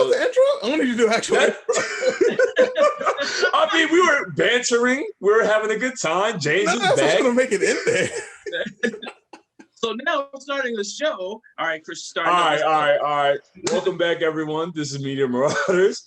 was the intro? I wanted you to do actual intro. I mean, we were bantering. We were having a good time. James was back. I'm going to make it in there. So now I'm starting the show. All right, Chris, starting. All right. Welcome back, everyone. This is Media Marauders.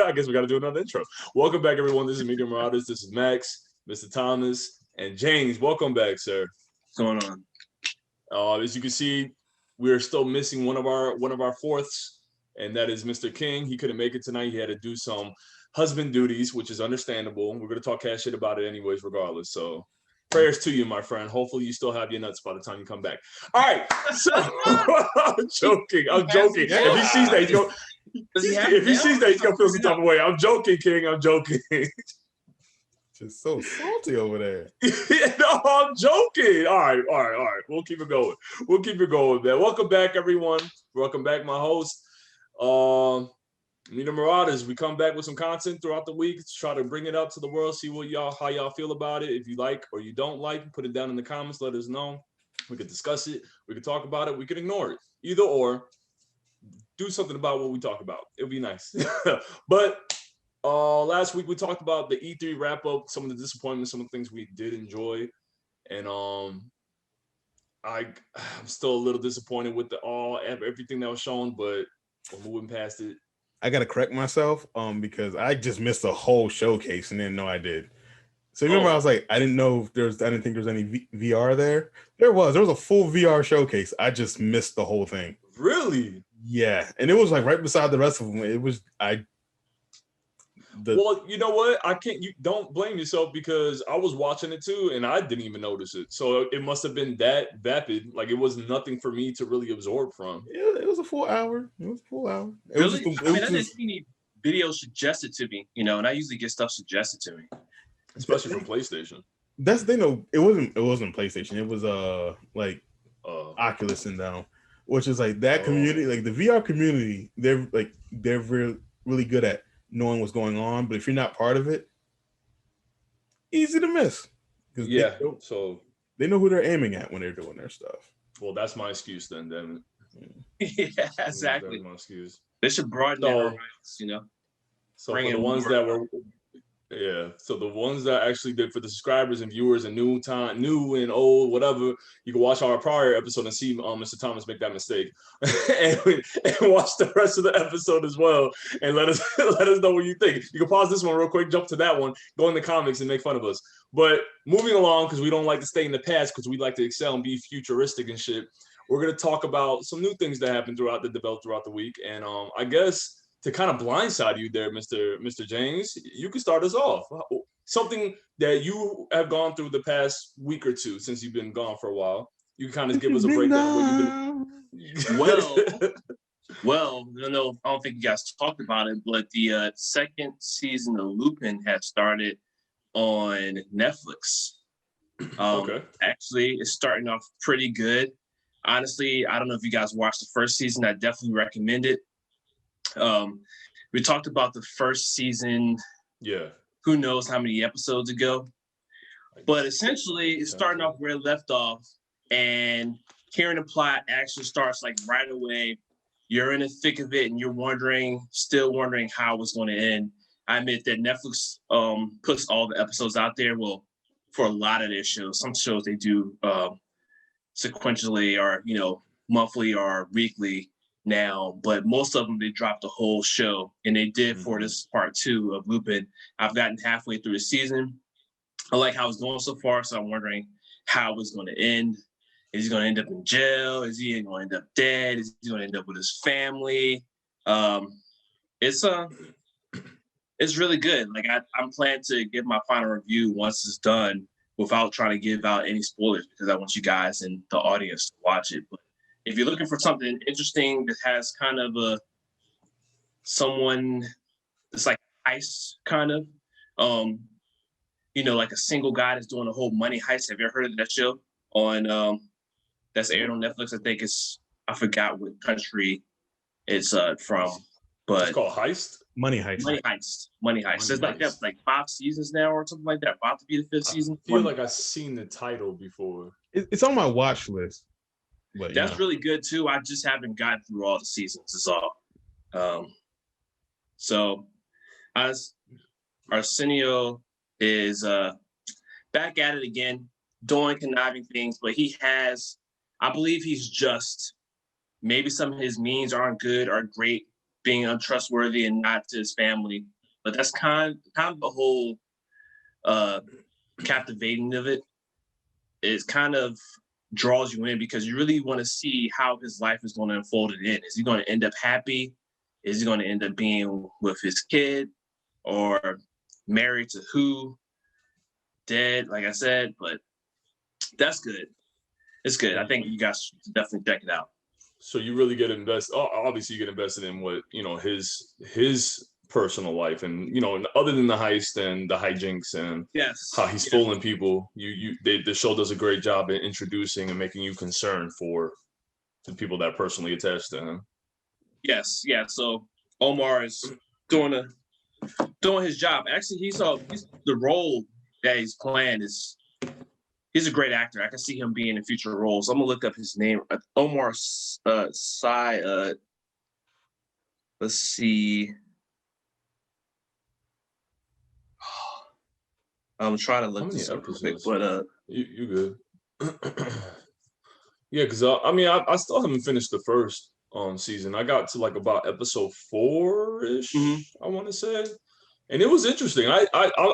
I guess we got to do another intro. Welcome back, everyone. This is Media Marauders. This is Max, Mr. Thomas, and James. Welcome back, sir. What's going on? As you can see, we're still missing one of our fourths, and that is Mr. King. He couldn't make it tonight. He had to do some husband duties, which is understandable. We're going to talk cash shit about it anyways, regardless. So prayers to you, my friend. Hopefully you still have your nuts by the time you come back. All right. So I'm joking. If he sees that, he's going to feel some type of way. I'm joking, King. I'm joking. Just so salty over there. No, I'm joking. All right. We'll keep it going, man. Welcome back, everyone. Welcome back, my host. Media Marauders. We come back with some content throughout the week to try to bring it up to the world, see how y'all feel about it. If you like or you don't like, put it down in the comments. Let us know. We could discuss it. We could talk about it. We could ignore it. Either or. Do something about what we talk about. It'll be nice. But last week we talked about the E3 wrap up, some of the disappointments, some of the things we did enjoy, and I'm still a little disappointed with everything that was shown, but we're moving past it. I gotta correct myself because I just missed the whole showcase and didn't know I did. So remember, I was like, I didn't think there was any VR there. There was a full VR showcase. I just missed the whole thing. Really? Yeah, and it was like right beside the rest of them. It was Well, you know what? You don't blame yourself because I was watching it too and I didn't even notice it. So it must have been that vapid. Like it was nothing for me to really absorb from. Yeah, it was a full hour. Really? I didn't see any videos suggested to me, and I usually get stuff suggested to me. Especially from PlayStation. That's the thing though. It wasn't PlayStation. It was Oculus and down, which is like that community, like the VR community, they're really good at knowing what's going on, but if you're not part of it, easy to miss. Yeah, so they know who they're aiming at when they're doing their stuff. Well, that's my excuse then, damn it. Yeah, exactly. That's my excuse. They should broaden their horizons, So for the ones that were, so the ones that actually did for the subscribers and viewers and new and old, whatever, you can watch our prior episode and see Mr. Thomas make that mistake, and watch the rest of the episode as well, and let us know what you think. You can pause this one real quick, jump to that one, go in the comics and make fun of us. But moving along, because we don't like to stay in the past, because we like to excel and be futuristic and shit. We're gonna talk about some new things that happened throughout the week, and I guess, to kind of blindside you there, Mr. James, you can start us off. Something that you have gone through the past week or two since you've been gone for a while. You can kind of give us a breakdown of what you've been. Well, no, I don't think you guys talked about it, but the second season of Lupin has started on Netflix. Okay. Actually, it's starting off pretty good. Honestly, I don't know if you guys watched the first season. I definitely recommend it. We talked about the first season. Yeah. Who knows how many episodes ago? But essentially, it's starting off where it left off, and hearing the plot actually starts like right away. You're in the thick of it, and you're still wondering how it's going to end. I admit that Netflix puts all the episodes out there. Well, for a lot of their shows, some shows they do sequentially or monthly or weekly now, but most of them they dropped the whole show, and they did for this part 2 of Lupin. I've gotten halfway through the season. I like how it's going so far, so I'm wondering how it's going to end. Is he going to end up in jail? Is he going to end up dead? Is he going to end up with his family? It's really good. Like I'm planning to give my final review once it's done without trying to give out any spoilers, because I want you guys and the audience to watch it. But if you're looking for something interesting that has kind of someone that's like heist kind of, like a single guy that's doing a whole money heist. Have you ever heard of that show on that's aired on Netflix? I forgot what country it's from, but it's called Heist. Money Heist. It's like that, like 5 seasons now or something like that. About to be the 5th season. I feel like I've seen the title before. It's on my watch list. But that's really good too. I just haven't gotten through all the seasons. Is all. So Arsenio is back at it again, doing conniving things, but I believe he's just. Maybe some of his means aren't good or great, being untrustworthy and not to his family. But that's kind of the whole captivating of it. It kind of draws you in because you really want to see how his life is going to unfold it in. Is he going to end up happy? Is he going to end up being with his kid or married to who? Dead, like I said, but that's good. It's good. I think you guys should definitely check it out. So you really get invested. Obviously, you get invested in what his personal life, and other than the heist and the hijinks and how he's fooling people. The show does a great job at introducing and making you concerned for the people that are personally attached to him. Yes, yeah. So Omar is doing his job. Actually, he's the role that he's playing is. He's a great actor. I can see him being in future roles. I'm gonna look up his name. Omar Sy. Let's see. I'm trying to look this up quick, but you good. Yeah, because I still haven't finished the first season. I got to like about episode 4-ish. I want to say. And it was interesting. I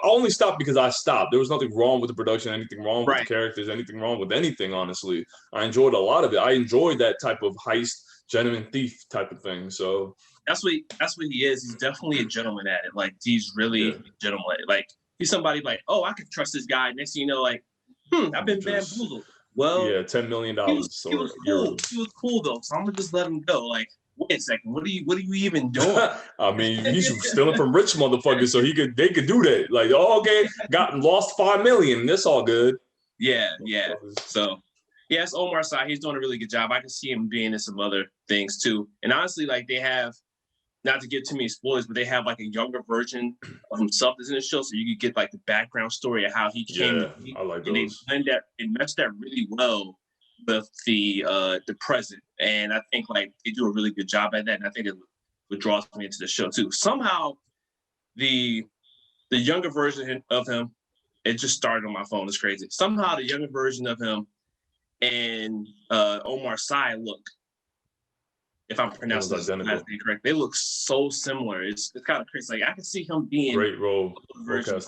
only stopped because I stopped. There was nothing wrong with the production, anything wrong with the characters, anything wrong with anything, honestly. I enjoyed a lot of it. I enjoyed that type of heist, gentleman thief type of thing. So that's what he is. He's definitely a gentleman at it. Like he's really a gentleman at it. Like he's somebody like, oh, I can trust this guy. Next thing you know, like, I've been bamboozled. Well, yeah, $10 million. He was cool. He was cool though. So I'm gonna just let him go. Like, wait a second, what are you even doing? I mean, he's stealing from rich motherfuckers, so they could do that. Like, oh, okay, lost $5 million. That's all good. Yeah. So, it's Omar Sy. He's doing a really good job. I can see him being in some other things too. And honestly, like they have, not to give too many spoilers, but they have like a younger version of himself that's in the show, so you could get like the background story of how he came. Yeah, I like and those. They meshed that really well with the present, and I think like they do a really good job at that, and I think it would draw me into the show too. Somehow, the younger version of him, it just started on my phone. It's crazy. Somehow, the younger version of him and Omar Sy look, if I'm pronouncing his name correct, they look so similar. It's kind of crazy. Like I can see him being great role.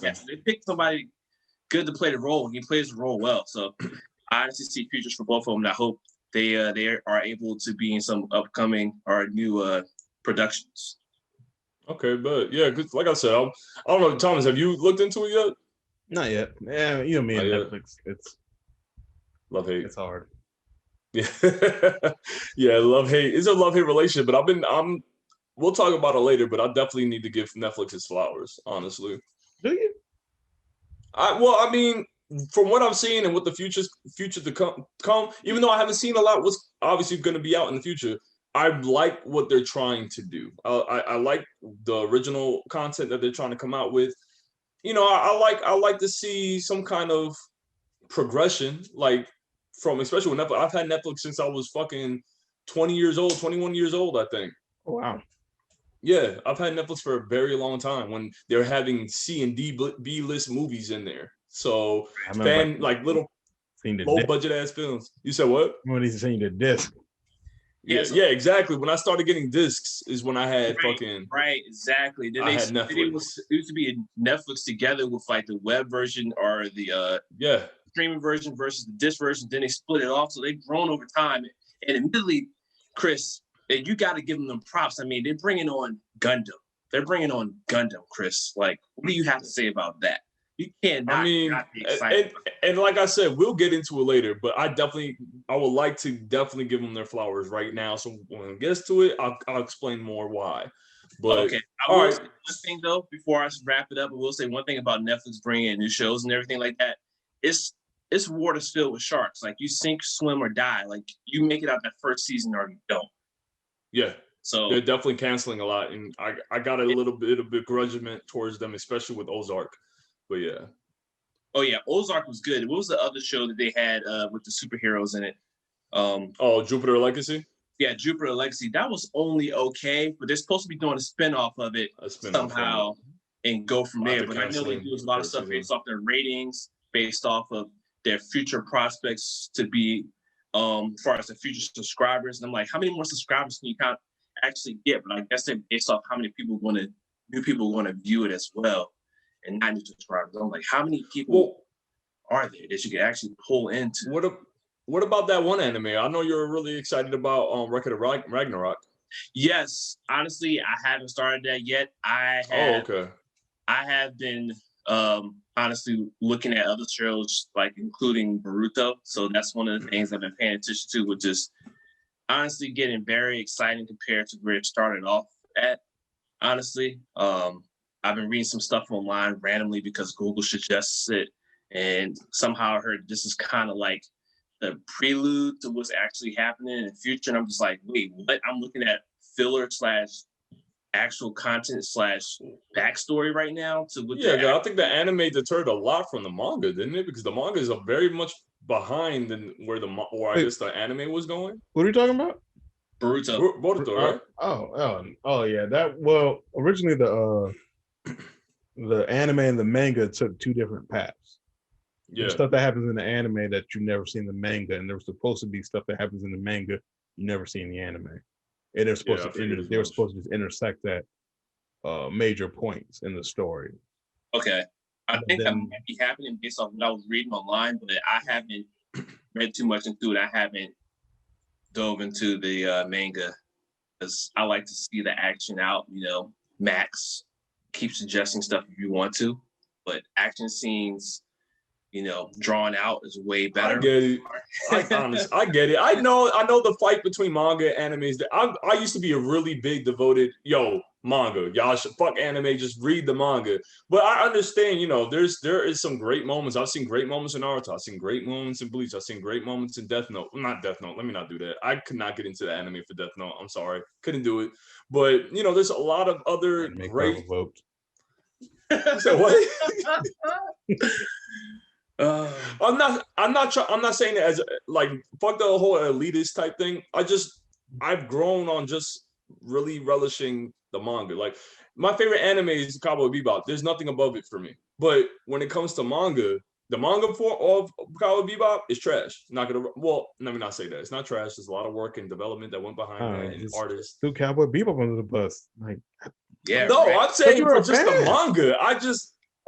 Yes, they picked somebody good to play the role. He plays the role well, so. I honestly see futures for both of them. And I hope they are able to be in some upcoming or new productions. Okay, but yeah, like I said, I don't know, Thomas, have you looked into it yet? Not yet. Yeah, you know me and Netflix. It's love hate. It's hard. Yeah, yeah, love hate. It's a love hate relationship, but we'll talk about it later. But I definitely need to give Netflix its flowers, honestly. Do you? I mean, from what I've seen and what the future to come, even though I haven't seen a lot what's obviously going to be out in the future, I like what they're trying to do. I like the original content that they're trying to come out with. I like to see some kind of progression, like from, especially with Netflix. I've had Netflix since I was fucking 21 years old, I think. Oh, wow. Yeah, I've had Netflix for a very long time when they're having C and D B list movies in there. So little low budget ass films. You said what? When he's saying the disc. Yeah, exactly. When I started getting discs is when I had exactly. Then I had Netflix. It used to be a Netflix together with like the web version or the streaming version versus the disc version. Then they split it off, so they've grown over time. And admittedly, Chris, you got to give them props. I mean, they're bringing on Gundam. Chris. Like, what do you have to say about that? You can't not be excited. And like I said, we'll get into it later, but I would like to definitely give them their flowers right now. So when it gets to it, I'll explain more why. But okay, one thing though, before I wrap it up, I will say one thing about Netflix bringing in new shows and everything like that. It's water's filled with sharks. Like you sink, swim, or die. Like you make it out that first season or you don't. Yeah. So they're definitely canceling a lot, and I got a little bit of begrudgment towards them, especially with Ozark. But yeah. Oh yeah, Ozark was good. What was the other show that they had with the superheroes in it? Jupiter Legacy. Yeah, Jupiter Legacy. That was only okay, but they're supposed to be doing a spinoff of it somehow and go from there. But I know they do a lot of stuff based off their ratings, based off of their future prospects to be, as far as the future subscribers. And I'm like, how many more subscribers can you actually get? But I guess they're based off how many new people want to view it as well, and not new subscribers. I'm like, how many people are there that you can actually pull into? What about that one anime? I know you're really excited about Record of Ragnorak. Yes, honestly, I haven't started that yet. I have been honestly looking at other shows, like including Boruto. So that's one of the things I've been paying attention to, which is honestly getting very exciting compared to where it started off at. Honestly, I've been reading some stuff online randomly because Google suggests it, and somehow I heard this is kind of like the prelude to what's actually happening in the future. And I'm just like, wait, what? I'm looking at filler / actual content / backstory right now to what. I think the anime deterred a lot from the manga, didn't it? Because the manga is very much behind than where I guess the anime was going. What are you talking about? Boruto, right? Oh yeah. Originally the anime and the manga took two different paths. Yeah. There's stuff that happens in the anime that you never see in the manga, and there's supposed to be stuff that happens in the manga you never see in the anime. And they're supposed they were supposed to just intersect at major points in the story. Okay. I think that might be happening based off what I was reading online, but I haven't read too much into it. I haven't dove into the manga because I like to see the action out. Max keep suggesting stuff if you want to, but action scenes, drawn out is way better. I get it. I get it. I know the fight between manga and animes. I used to be a really big devoted manga. Y'all should fuck anime, just read the manga. But I understand, there is some great moments. I've seen great moments in Naruto. I've seen great moments in Bleach. I've seen great moments in Death Note. Not Death Note. Let me not do that. I could not get into the anime for Death Note. I'm sorry. Couldn't do it. But there's a lot of other great. So what? I'm not saying it as like fuck the whole elitist type thing. I've grown on just really relishing the manga. Like my favorite anime is Cowboy Bebop. There's nothing above it for me. But when it comes to manga, the manga of Cowboy Bebop is trash. Let me not say that. It's not trash. There's a lot of work and development that went behind that, and artists. Threw Cowboy Bebop under the bus. Like, yeah. No, right. I'm saying for just the manga.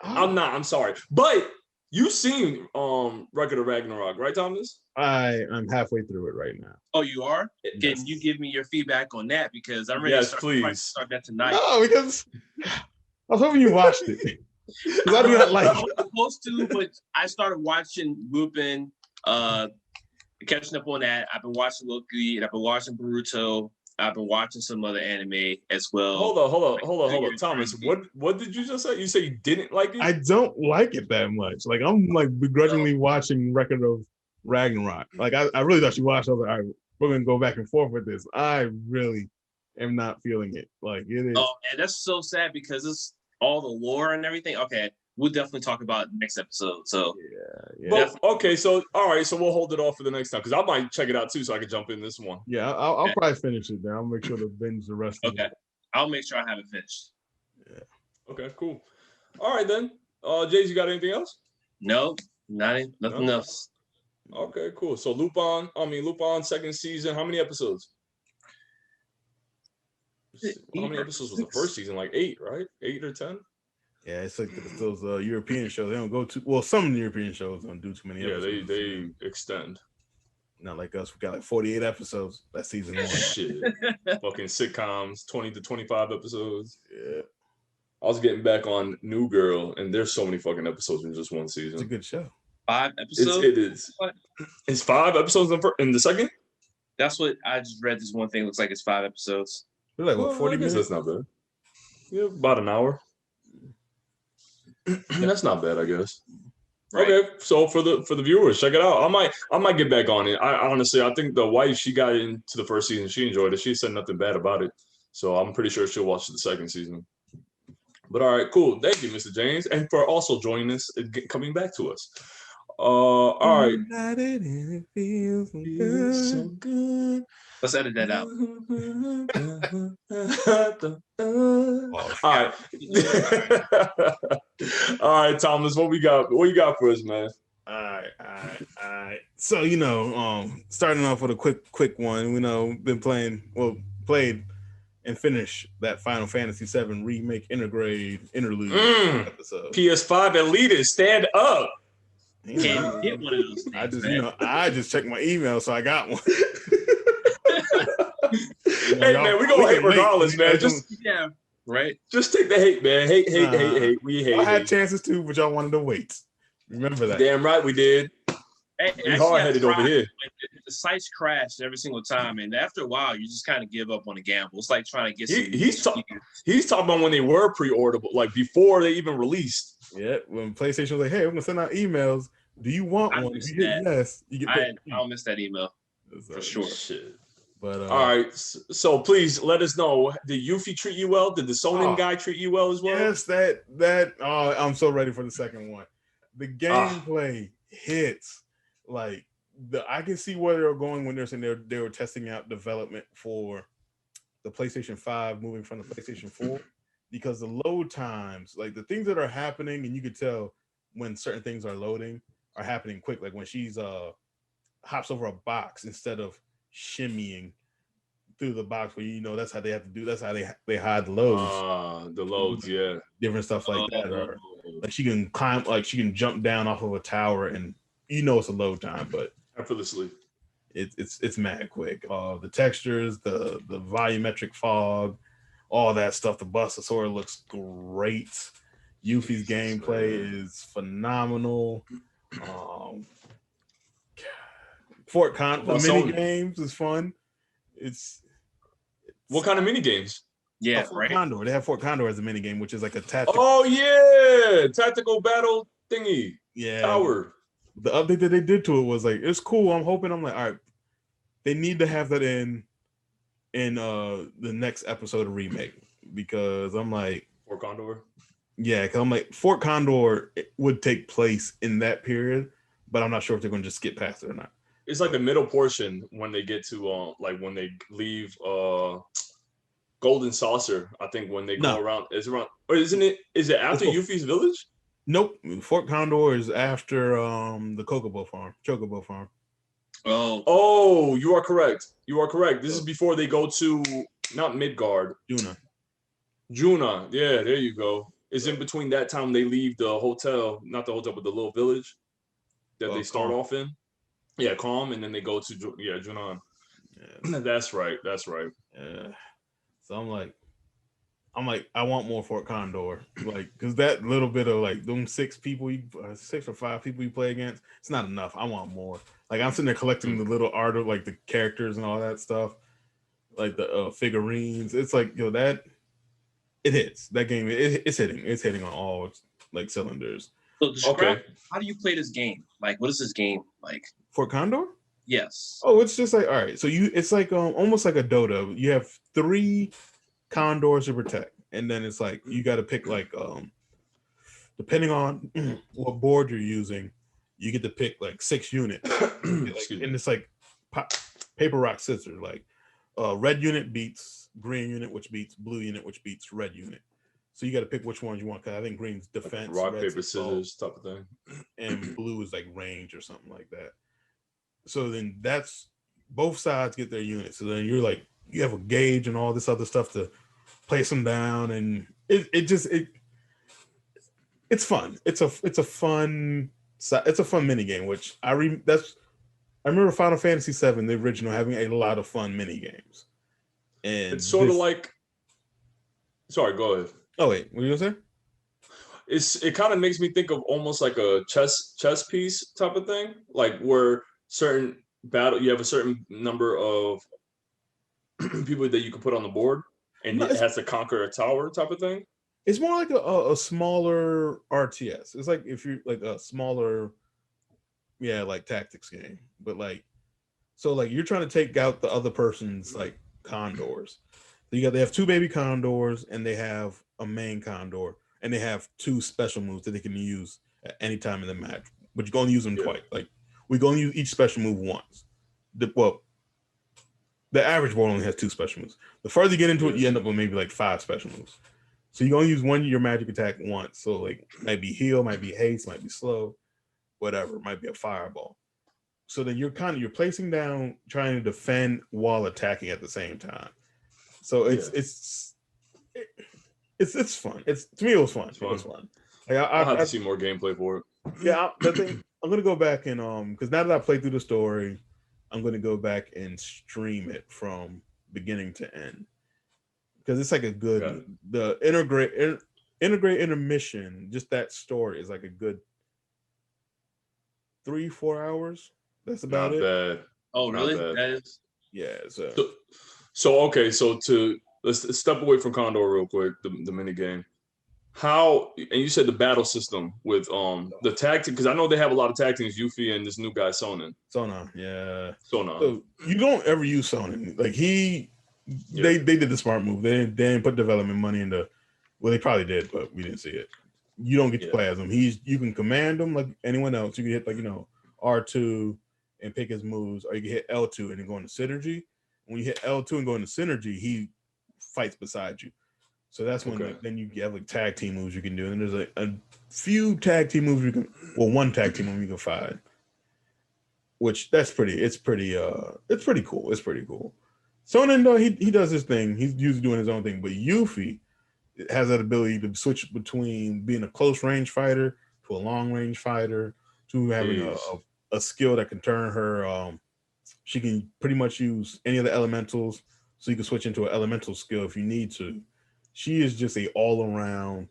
I'm not. I'm sorry, but. You've seen Record of Ragnorak, right, Thomas? I'm halfway through it right now. Oh, you are? Can you give me your feedback on that? Because I'm ready to start that tonight. No, because I was hoping you watched it. Because I do not like it. I was supposed to, but I started watching Lupin, catching up on that. I've been watching Loki, and I've been watching Boruto. I've been watching some other anime as well. Hold on, Thomas. What did you just say? You say you didn't like it? I don't like it that much. Like I'm like begrudgingly watching Record of Ragnarok. Like I really thought you watched. I was like, all right, we're gonna go back and forth with this. I really am not feeling it. Like it is. Oh, and that's so sad because it's all the lore and everything. Okay. We'll definitely talk about next episode. So yeah. But, okay, so all right, so we'll hold it off for the next time because I might check it out too, so I can jump in this one. Yeah, I'll probably finish it. Then I'll make sure to binge the rest. Okay, of it. I'll make sure I have it finished. Yeah. Okay, cool. All right then, Jays, you got anything else? No, nothing else. Okay, cool. So Lupin second season. How many episodes? How many episodes was the first season? Like 8, right? 8 or 10? Yeah, it's like those European shows. They don't go too well. Some European shows don't do too many episodes. Yeah, they extend. Not like us. We got like 48 episodes that season 1. Shit. Fucking sitcoms, 20 to 25 episodes. Yeah. I was getting back on New Girl, and there's so many fucking episodes in just one season. It's a good show. 5 episodes? It is. What? It's 5 episodes in the second? That's what I just read. This one thing looks like it's 5 episodes. They're like, what, 40 minutes? That's not bad. Yeah, about an hour. That's not bad, I guess. Right. Okay, so for the viewers, check it out. I might get back on it. I honestly, I think the wife, she got into the first season, she enjoyed it. She said nothing bad about it, so I'm pretty sure she'll watch the second season. But all right, cool. Thank you, Mr. James, and for also joining us, coming back to us. All right. It feels so good. So good. Let's edit that out. All right. All right, Thomas, what we got? What you got for us, man? All right. So, starting off with a quick one, played and finished that Final Fantasy VII Remake Interlude episode. PS5 elitist, stand up. Can't get one of those things, I just checked my email, so I got one. Hey, man, we gonna hate regardless, man. Right. Just take the hate, man. Hate. We hate. I had chances too, but y'all wanted to wait. Remember that. Damn right we did. We hard-headed over here. The sites crashed every single time, and after a while, you just kind of give up on the gamble. It's like trying to get. He's talking about when they were pre-orderable, like before they even released. Yeah, when PlayStation was like, "Hey, we're gonna send out emails. Do you want one?" If you hit yes, you get. I'll miss that email for sure. Shit. But all right, so please let us know. Did Yuffie treat you well? Did the Sonin guy treat you well as well? Yes, that. Oh, I'm so ready for the second one. The gameplay hits. Like I can see where they're going when they're saying they were testing out development for the PlayStation 5 moving from the PlayStation 4, because the load times, like the things that are happening, and you could tell when certain things are loading are happening quick. Like when she's hops over a box instead of shimmying through the box, where that's how they have to do. That's how they hide the loads. The loads, yeah, different stuff like that. Or like she can climb, like she can jump down off of a tower, and it's a load time, but effortlessly. It's mad quick. The textures, the volumetric fog, all that stuff. The Bustasaur looks great. Yuffie's gameplay is phenomenal. Fort Condor, the mini games is fun. It's what kind of mini games? Yeah, Fort Condor. They have Fort Condor as a mini game, which is like a tactical. Oh yeah, tactical battle thingy. Yeah, tower. The update that they did to it was like, it's cool. I'm hoping. I'm like, all right, they need to have that in the next episode of Remake, because I'm like Fort Condor. Yeah, because I'm like Fort Condor would take place in that period, but I'm not sure if they're going to just skip past it or not. It's like the middle portion when they get to like when they leave Golden Saucer. I think when they go around, it's around, or isn't it? Is it after Yuffie's village? Nope. Fort Condor is after the Chocobo farm. Oh, you are correct. This is before they go to not Midgard. Juna. Yeah, there you go. It's in between that time they leave the hotel, not the hotel, but the little village that they start off in. Yeah, Calm, and then they go to Junon. Yeah. That's right. Yeah. So I'm like, I want more Fort Condor, like, because that little bit of like them 6 or 5 people you play against, it's not enough. I want more. Like I'm sitting there collecting the little art of like the characters and all that stuff, like the figurines. It's like that it hits. That game it's hitting on all like cylinders. So describe, how do you play this game? Like, what is this game like? Fort Condor? Yes. Oh, it's just like, all right. So it's like almost like a Dota. You have 3 condors to protect, and then it's like you got to pick like depending on what board you're using, you get to pick like 6 units. And it's like paper, rock, scissors. Like red unit beats green unit, which beats blue unit, which beats red unit. So you got to pick which ones you want, because I think green's defense, rock, paper, scissors type of thing, and blue is like range or something like that. So then that's both sides get their units. So then you're like, you have a gauge and all this other stuff to place them down, and it's fun. It's a fun mini game. Which I remember Final Fantasy VII, the original, having a lot of fun mini games. And it's sort of like. Sorry, go ahead. Oh wait, what were you gonna say? It kind of makes me think of almost like a chess piece type of thing, like where you have a certain number of people that you can put on the board, and it has to conquer a tower type of thing. It's more like a smaller RTS. It's like if you're like a smaller, like tactics game, but like, so like you're trying to take out the other person's like condors. They have 2 baby condors, and they have a main condor, and they have 2 special moves that they can use at any time in the match. but you can only use them twice. Like we can only use each special move once. The average board only has 2 special moves. The further you get into it, you end up with maybe like 5 special moves. So you only use one your magic attack once. So like might be heal, might be haste, might be slow, whatever. Might be a fireball. So then you're placing down, trying to defend while attacking at the same time. So it's fun. To me it was fun. It was fun. Like, I'll have to see more gameplay for it. Yeah, the thing I'm gonna go back and because now that I played through the story, I'm gonna go back and stream it from beginning to end. Because it's like a good the Intergrade intermission, just that story is like a good 3-4 hours. That's about it. Bad. Oh, really? That is. Yeah. So okay. So let's step away from Condor real quick. The mini game. How, and you said the battle system with the tag team, because I know they have a lot of tag teams, Yuffie and this new guy Sonnen. Yeah. Sonnen. So you don't ever use Sonnen. Like they did the smart move. They didn't put development money into. Well, they probably did, but we didn't see it. You don't get to play as him. You can command him like anyone else. You can hit R2 and pick his moves, or you can hit L2 and then go into synergy. When you hit L2 and go into synergy, he fights beside you. So that's when then you have like tag team moves you can do. And there's a few tag team moves one tag team move you can find. Which it's pretty cool. It's pretty cool. Sonnen though, he does his thing. He's usually doing his own thing, but Yuffie has that ability to switch between being a close range fighter to a long range fighter to having a skill that can turn her. She can pretty much use any of the elementals, so you can switch into an elemental skill if you need to. She is just a all-around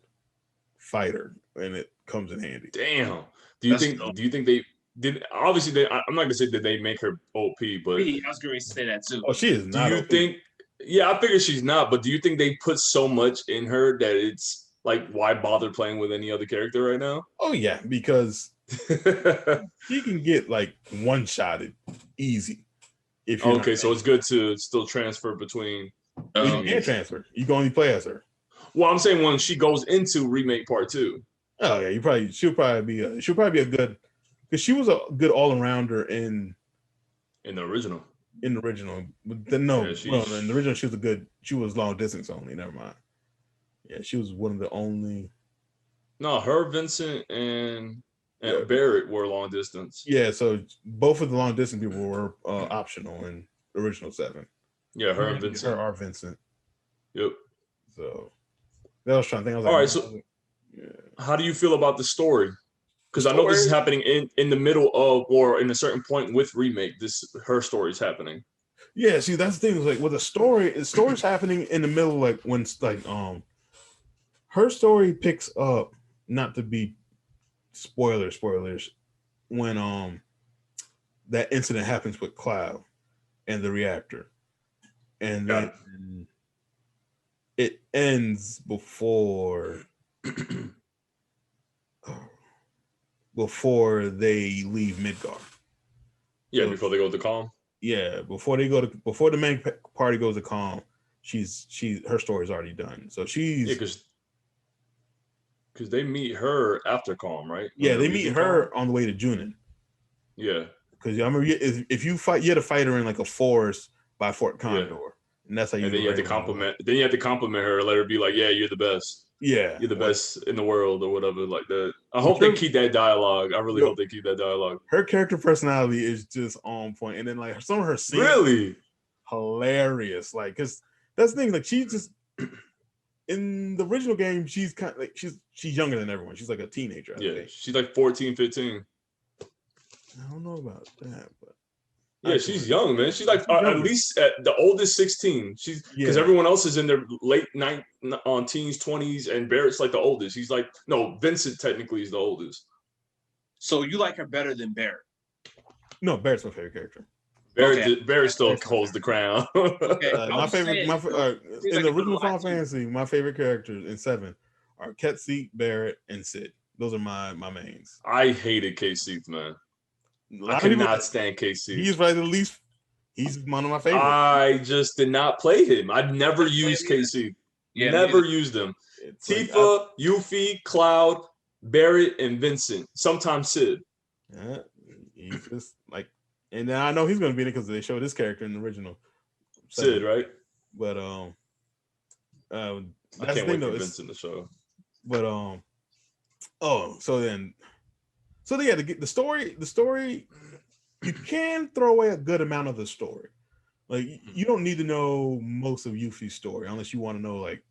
fighter, and it comes in handy. Damn. Do you think they did? Obviously, I'm not gonna say that they make her OP, but I was going to say that too. Oh, she is not. Do you think? Yeah, I figure she's not. But do you think they put so much in her that it's like, why bother playing with any other character right now? Oh yeah, because she can get like one-shotted easy. So it's good to still transfer between. You can't transfer. You can only play as her. Well, I'm saying when she goes into Remake Part 2. Oh yeah, she'll probably be a good, because she was a good all-arounder in the original. But then in the original she was long distance only. Never mind. Yeah, she was one of the only. No, her, Vincent, and Barrett were long distance. Yeah, so both of the long distance people were optional in the original 7. Yeah, her and Vincent. Her are Vincent. Yep. So that was trying to think. I was all right. So, how do you feel about the story? Because I know this is happening in the middle of, or in a certain point with Remake. Her story is happening. Yeah. See, that's the thing. Is like with the story's happening in the middle. Like when her story picks up. Not to be spoilers. When that incident happens with Cloud and the reactor. And then it ends before they leave Midgar. Yeah, so, before they go to Calm. Yeah, before the main party goes to Calm, her story's already done. So she's because they meet her after Calm, right? Yeah, they meet her on the way to Junin. Yeah, because I remember if you fight, you had to fight her in like a forest by Fort Condor. Yeah. And that's how you. And then you have to compliment. Then you have to compliment her, let her be like, "Yeah, you're the best. Yeah, you're the best in the world," or whatever like that. I hope they keep that dialogue. I really hope they keep that dialogue. Her character personality is just on point, and then like some of her scenes, really hilarious. Like, cause that's the thing. Like, she's just in the original game. She's kind of like she's younger than everyone. She's like a teenager. I think. She's like 14, 15. I don't know about that, but. Yeah, she's young, man. She's like at least at the oldest 16. She's because everyone else is in their late teens, 20s, and Barrett's like the oldest. He's like Vincent technically is the oldest. So you like her better than Barrett? No, Barrett's my favorite character. Barrett still holds the crown. My favorite, in the original Final Fantasy, my favorite characters in 7 are Ketsi, Barrett, and Sid. Those are my mains. I hated K-Seath, man. I cannot stand KC. He's right at least. He's one of my favorites. I just did not play him. I've never used KC. Yeah, never used him. Tifa, Yuffie, Cloud, Barrett, and Vincent. Sometimes Sid. Yeah, he's just like, and then I know he's gonna be in it because they showed this character in the original Sid, right? But I that's the can't thing wait though. for Vince in the show. But so yeah, the story, you can throw away a good amount of the story. Like you don't need to know most of Yuffie's story unless you want to know like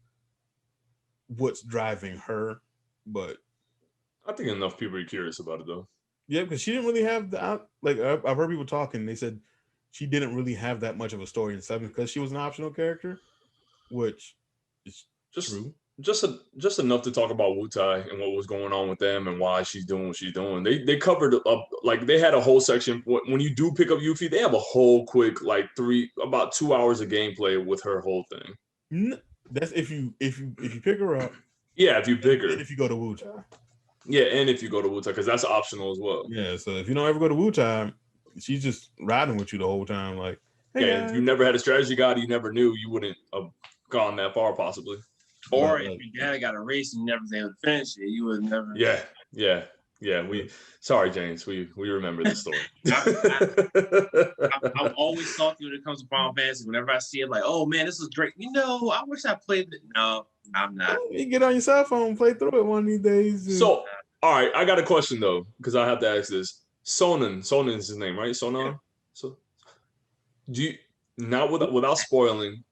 what's driving her. But I think enough people are curious about it though. yeah, because she didn't really have like I've heard people talking. They said she didn't really have that much of a story in 7 because she was an optional character, which is true. Just enough to talk about Wutai and what was going on with them and why she's doing what she's doing. They covered up, like they had a whole section when you do pick up Yuffie, they have a whole quick like about 2 hours of gameplay with her whole thing. That's if you pick her up. Yeah, if you pick her. And if you go to Wutai. Yeah, and if you go to Wutai, because that's optional as well. Yeah, so if you don't ever go to Wutai, she's just riding with you the whole time. Like, hey, yeah, if you never had a strategy guide, you never knew, you wouldn't have gone that far possibly. Or if your dad got a race and you never was able to finish it, you would never. Yeah. Sorry, James. We remember this story. I'm always salty when it comes to Final Fantasy. Whenever I see it, like, oh man, this is great. I wish I played it. No, I'm not. You get on your cell phone, play through it one of these days. So, all right, I got a question though, because I have to ask this. Sonnen is his name, right? Sonnen. Yeah. So, do you not without spoiling?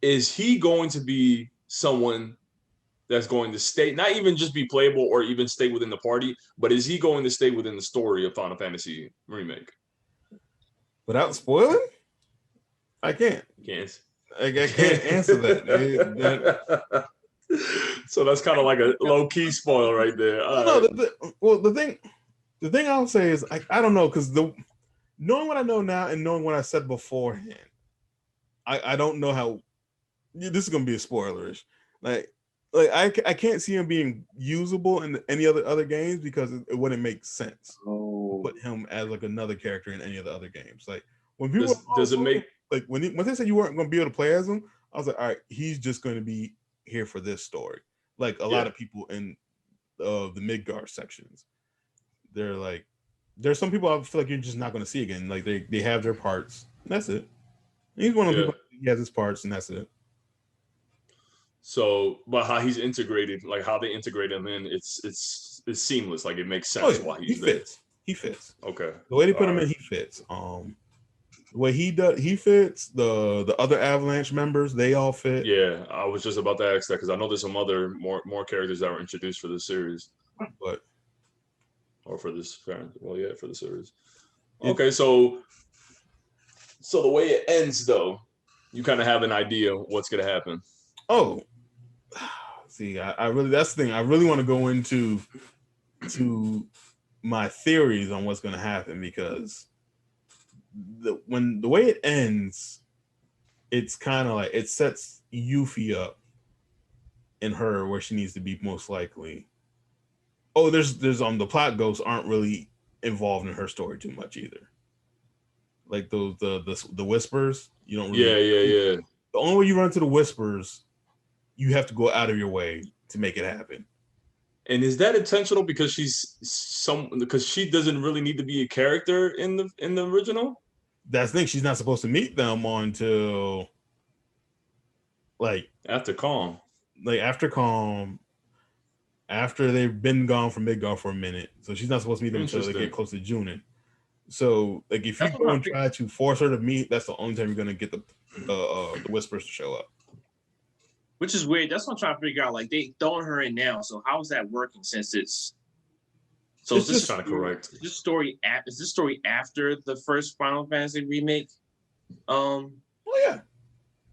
Is he going to be someone that's going to stay, not even just be playable or even stay within the party, but is he going to stay within the story of Final Fantasy Remake? Without spoiling? I can't. I can't answer that. So that's kind of like a low-key spoil right there. The thing I'll say is I don't know, because knowing what I know now and knowing what I said beforehand, I don't know how this is gonna be a spoilerish. Like I can't see him being usable in any other games because it wouldn't make sense to put him as like another character in any of the other games. Like when people does it make like when they said you weren't going to be able to play as him, I was like, all right, he's just going to be here for this story. Like a lot of people in the Midgar sections, they're like, there's some people I feel like you're just not going to see again. Like they have their parts. That's it. And he's one of the people. He has his parts, and that's it. So, but how he's integrated, like how they integrate him in, it's seamless. Like it makes sense why he fits. He fits. Okay. The way they put him in, he fits. The way he does, he fits. The other Avalanche members, they all fit. Yeah, I was just about to ask that because I know there's some other more characters that were introduced for this series, for the series. Okay, so the way it ends, though, you kind of have an idea what's gonna happen. Oh, see, I really, that's the thing. I really want to go into my theories on what's going to happen, because the way it ends, it's kind of like it sets Yuffie up in her where she needs to be most likely. Oh, there's the plot ghosts aren't really involved in her story too much either. Like those the whispers, you don't really. Yeah. The only way you run into the whispers, you have to go out of your way to make it happen. And is that intentional because she doesn't really need to be a character in the original? That's the thing. She's not supposed to meet them until like after Calm. Like after Calm, after they've been gone from Midgar for a minute. So she's not supposed to meet them until they get close to Junin. So like if you go and try to force her to meet, that's the only time you're gonna get the whispers to show up. Which is weird. That's what I'm trying to figure out. Like they throwing her in now. So how is that working? Since it's is this kind of correct? Is this story after the first Final Fantasy remake? Oh yeah.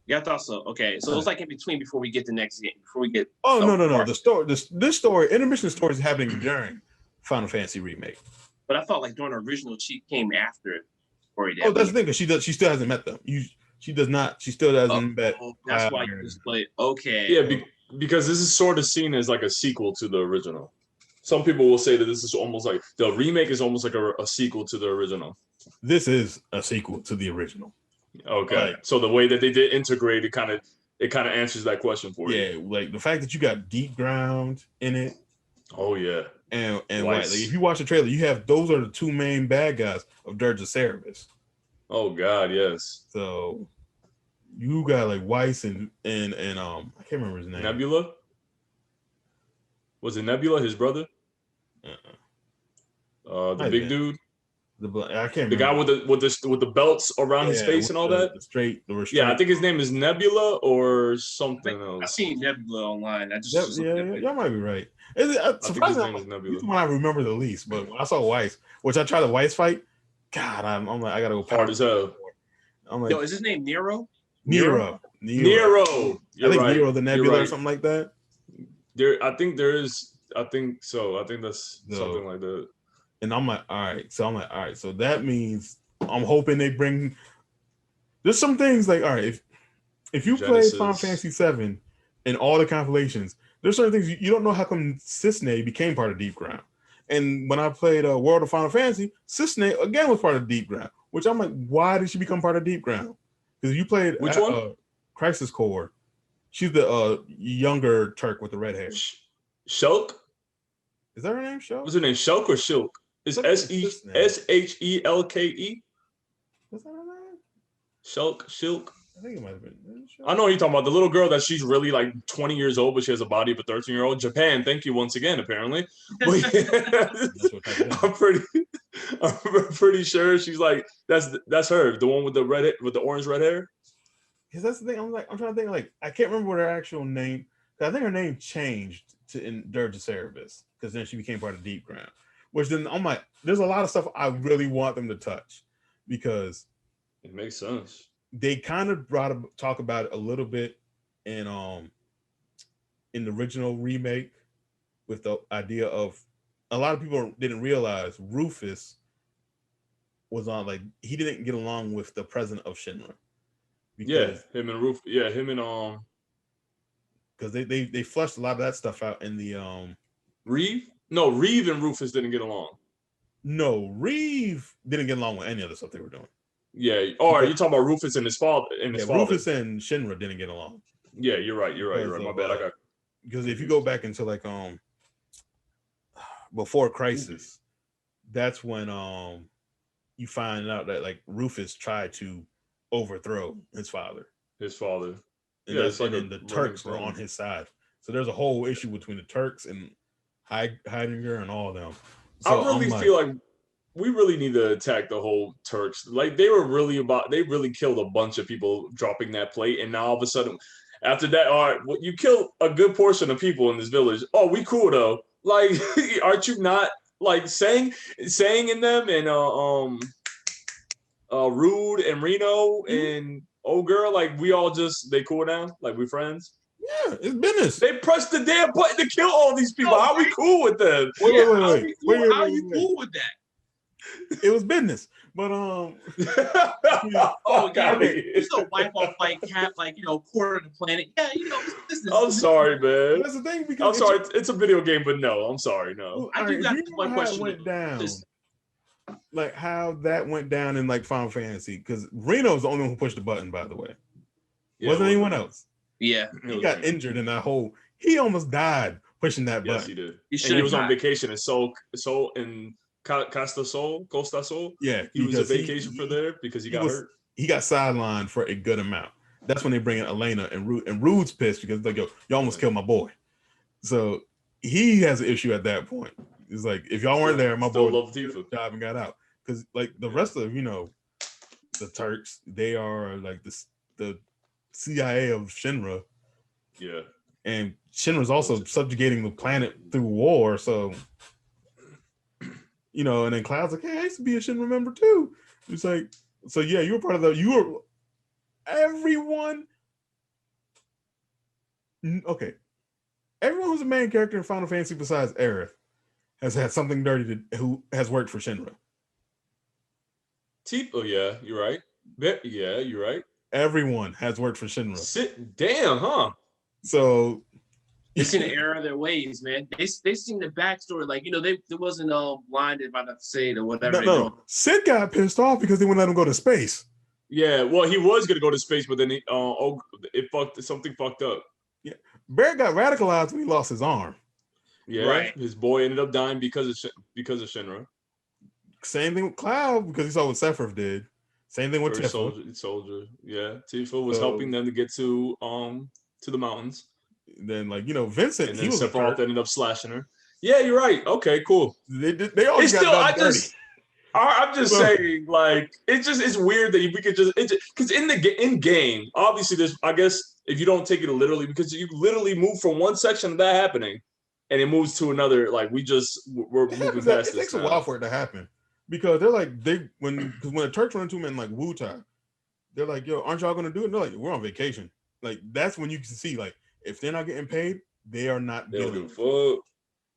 Yeah, I thought so. Okay, so it's like in between before we get the next game. Before we get. Oh no. The story. This story, intermission story, is happening during Final Fantasy remake. But I thought like during the original, she came after. Oh, that's the thing. Because she still hasn't met them. She does not. She still doesn't bet. That's why you just play. Okay. Yeah, because this is sort of seen as like a sequel to the original. Some people will say that this is almost like the remake is almost like a sequel to the original. This is a sequel to the original. Okay, so the way that they did integrate it kind of answers that question for you. Yeah, like the fact that you got Deep Ground in it. Oh yeah. and White. Like, if you watch the trailer, you have those are the two main bad guys of Dirge of Cerberus. Oh God, yes. So you got like Weiss and I can't remember his name. Nebula. Was it Nebula, his brother? The big dude. I can't remember. The guy with the belts around his face and all that. Yeah, I think his name is Nebula or something else. I've seen Nebula online. Y'all might be right. Surprisingly, he's the one I remember the least. But when I saw Weiss, which I tried the Weiss fight, God, I'm like, I gotta go hard as hell. I'm like, yo, is his name Nero? Nero. I think right. Nero the Nebula or something like that. I think so. I think that's something like that. And I'm like, all right. So that means I'm hoping they bring. There's some things like, all right, if you play Final Fantasy VII and all the compilations, there's certain things you don't know how come Cisne became part of Deep Ground. And when I played World of Final Fantasy, Cisne again was part of Deep Ground, which I'm like, why did she become part of Deep Ground? Because you played which one? Crisis Core. She's the younger Turk with the red hair. Shulk? Is that her name? Shulk? What's her name? Shulk or Shulk? It's SHELKE. What's that her name? Shulk. I think it might have been. I know what you're talking about. The little girl that she's really like 20 years old, but she has a body of a 13-year-old. Japan, thank you once again, apparently. I'm pretty sure she's like that's her, the one with the orange red hair. Because that's the thing. I'm trying to think. Like, I can't remember what her actual name. I think her name changed in Dirge of Cerberus because then she became part of Deep Ground. Which then I'm like, there's a lot of stuff I really want them to touch because it makes sense. They kind of talk about it a little bit in the original remake with the idea of a lot of people didn't realize Rufus was on, like, he didn't get along with the president of Shinra. Because they flushed a lot of that stuff out in the Reeve? No, Reeve and Rufus didn't get along. No, Reeve didn't get along with any of the stuff they were doing. Yeah. Oh, are you talking about Rufus and his father? Rufus and Shinra didn't get along. Yeah, you're right. My bad. Because if you go back into like before Crisis, that's when you find out that like Rufus tried to overthrow his father. And then the Turks were on his side. So there's a whole issue between the Turks and Heidegger and all of them. So I really feel like we really need to attack the whole Turks. Like they really killed a bunch of people dropping that plate, and now all of a sudden, after that, all right, well, you killed a good portion of people in this village. Oh, we cool though. Like, aren't you not like saying in them and Rude and Reno and old girl, like we all they cool now, like we friends. Yeah, it's business. They pressed the damn button to kill all these people. How are we cool with them? Wait. How are you cool with that? It was business, but oh god, you know, wipe off like cat, like quarter the planet. Yeah, it's business. I'm sorry, man. That's the thing because I'm sorry. It's a video game, but no, I'm sorry, no. I do got one question. Went down. Like how that went down in like Final Fantasy, because Reno's the only one who pushed the button, by the way. Wasn't anyone else? Yeah. He got injured in that whole. He almost died pushing that button. Yes, he did. He was on vacation in Seoul in Costa Sol. Yeah, he was on vacation for there because he got hurt. He got sidelined for a good amount. That's when they bring in Elena and Rude. And Rude's pissed because they go, "You almost killed my boy." So he has an issue at that point. It's like, if y'all weren't there, my boy job and got out. Because like the rest of the Turks, they are like the CIA of Shinra. Yeah. And Shinra's also subjugating the planet through war. So, and then Cloud's like, hey, I used to be a Shinra member too. It's like, so yeah, you were part of everyone. Okay. Everyone who's a main character in Final Fantasy besides Aerith has had something dirty who has worked for Shinra. Oh yeah, you're right. Yeah, you're right. Everyone has worked for Shinra. Damn, huh? So they seen the error of their ways, man. They seen the backstory, like they wasn't blinded by the fate or whatever. No. Sid got pissed off because they wouldn't let him go to space. Yeah, well, he was gonna go to space, but then something fucked up. Yeah, Barrett got radicalized when he lost his arm. Yeah, right. His boy ended up dying because of Shinra. Same thing with Cloud because he saw what Sephiroth did. Same thing with Tifa. Soldier. Yeah, Tifa was helping them to get to the mountains. Then Vincent, and he then was Sephiroth ended up slashing her. Yeah, you're right. Okay, cool. They all got still, done dirty. I'm just saying, like, it's weird that we could just because in game, obviously there's, I guess, if you don't take it literally, because you literally move from one section of that happening and it moves to another. Like we're moving past this. It takes a while for it to happen because they're like when the Turks run into them in like Wutai, they're like, yo, aren't y'all gonna do it? And they're like, we're on vacation. Like that's when you can see like if they're not getting paid, they are not doing fuck.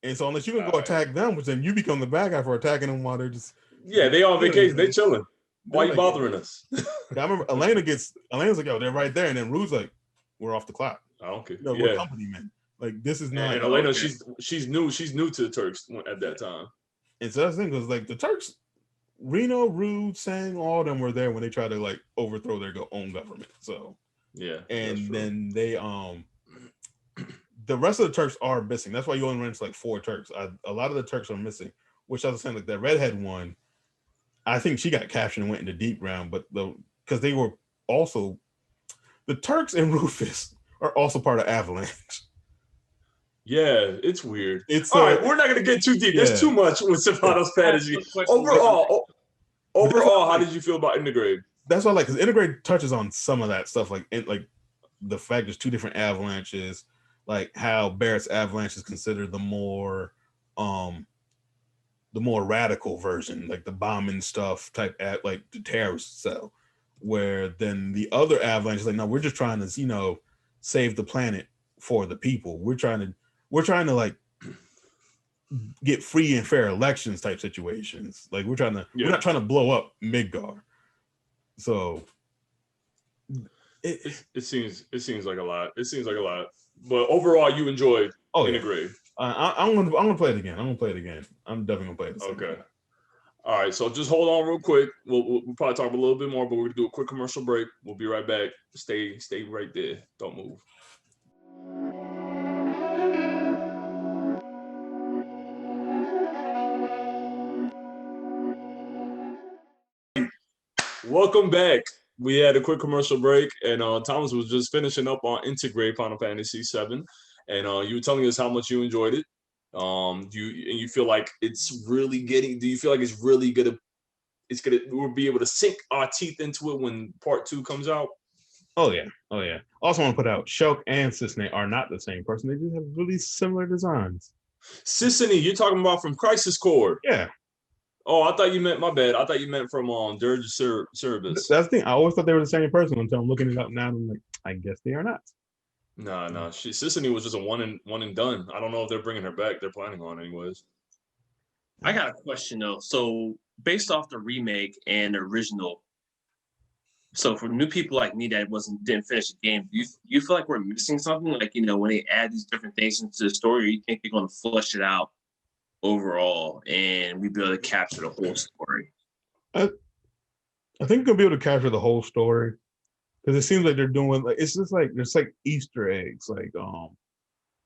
And so unless you can go attack them, which then you become the bad guy for attacking them while they're just they on vacation, they chilling. Why you bothering us? I remember Elena's like, yo, they're right there, and then Rue's like, we're off the clock. I don't care. We're company men. Like this is not. And Elena, she's new to the Turks at that time. And so that's the thing, because like the Turks, Reno, Rue, Sang, all of them were there when they tried to like overthrow their own government. So and then they the rest of the Turks are missing. That's why you only run into like 4 Turks. A lot of the Turks are missing, which I was saying, like that redhead one, I think she got captured and went into deep ground, but because they were also the Turks and Rufus are also part of Avalanche. Yeah, it's weird. It's all right. We're not gonna get too deep. There's too much with Stefano's fantasy. Overall, how did you feel about Intergrade? That's why I like, because Intergrade touches on some of that stuff, like the fact there's 2 different avalanches, like how Barrett's avalanche is considered the more radical version, like the bombing stuff type, like the terrorist cell, where then the other avalanche is like, no, we're just trying to save the planet for the people. We're trying to like get free and fair elections type situations. Like we're not trying to blow up Midgar. So it seems like a lot. It seems like a lot. But overall, you enjoyed Intergrade. Yeah. I'm gonna play it again. I'm definitely gonna play it. Okay. All right. So just hold on real quick. We'll probably talk a little bit more, but we're gonna do a quick commercial break. We'll be right back. Stay right there. Don't move. Welcome back. We had a quick commercial break, and Thomas was just finishing up on Intergrade Final Fantasy VII, and you were telling us how much you enjoyed it. You feel like it's really getting? Do you feel like it's really gonna? We'll be able to sink our teeth into it when Part 2 comes out. Oh yeah. Also, want to put out Shulk and Cissnei are not the same person. They just have really similar designs. Cissnei, you're talking about from Crisis Core. Yeah. Oh, I thought you meant, my bad. I thought you meant from Dirge Service. That's the thing. I always thought they were the same person until I'm looking it up now. And I'm like, I guess they are not. No. Cissnei was just a one and done. I don't know if they're bringing her back. They're planning on anyways. I got a question though. So based off the remake and the original, so for new people like me that didn't finish the game, do you feel like we're missing something? Like, when they add these different things into the story, or you think they're going to flush it out overall and we be able to capture the whole story? I think they'll be able to capture the whole story, because it seems like they're doing like, it's just like there's like Easter eggs, like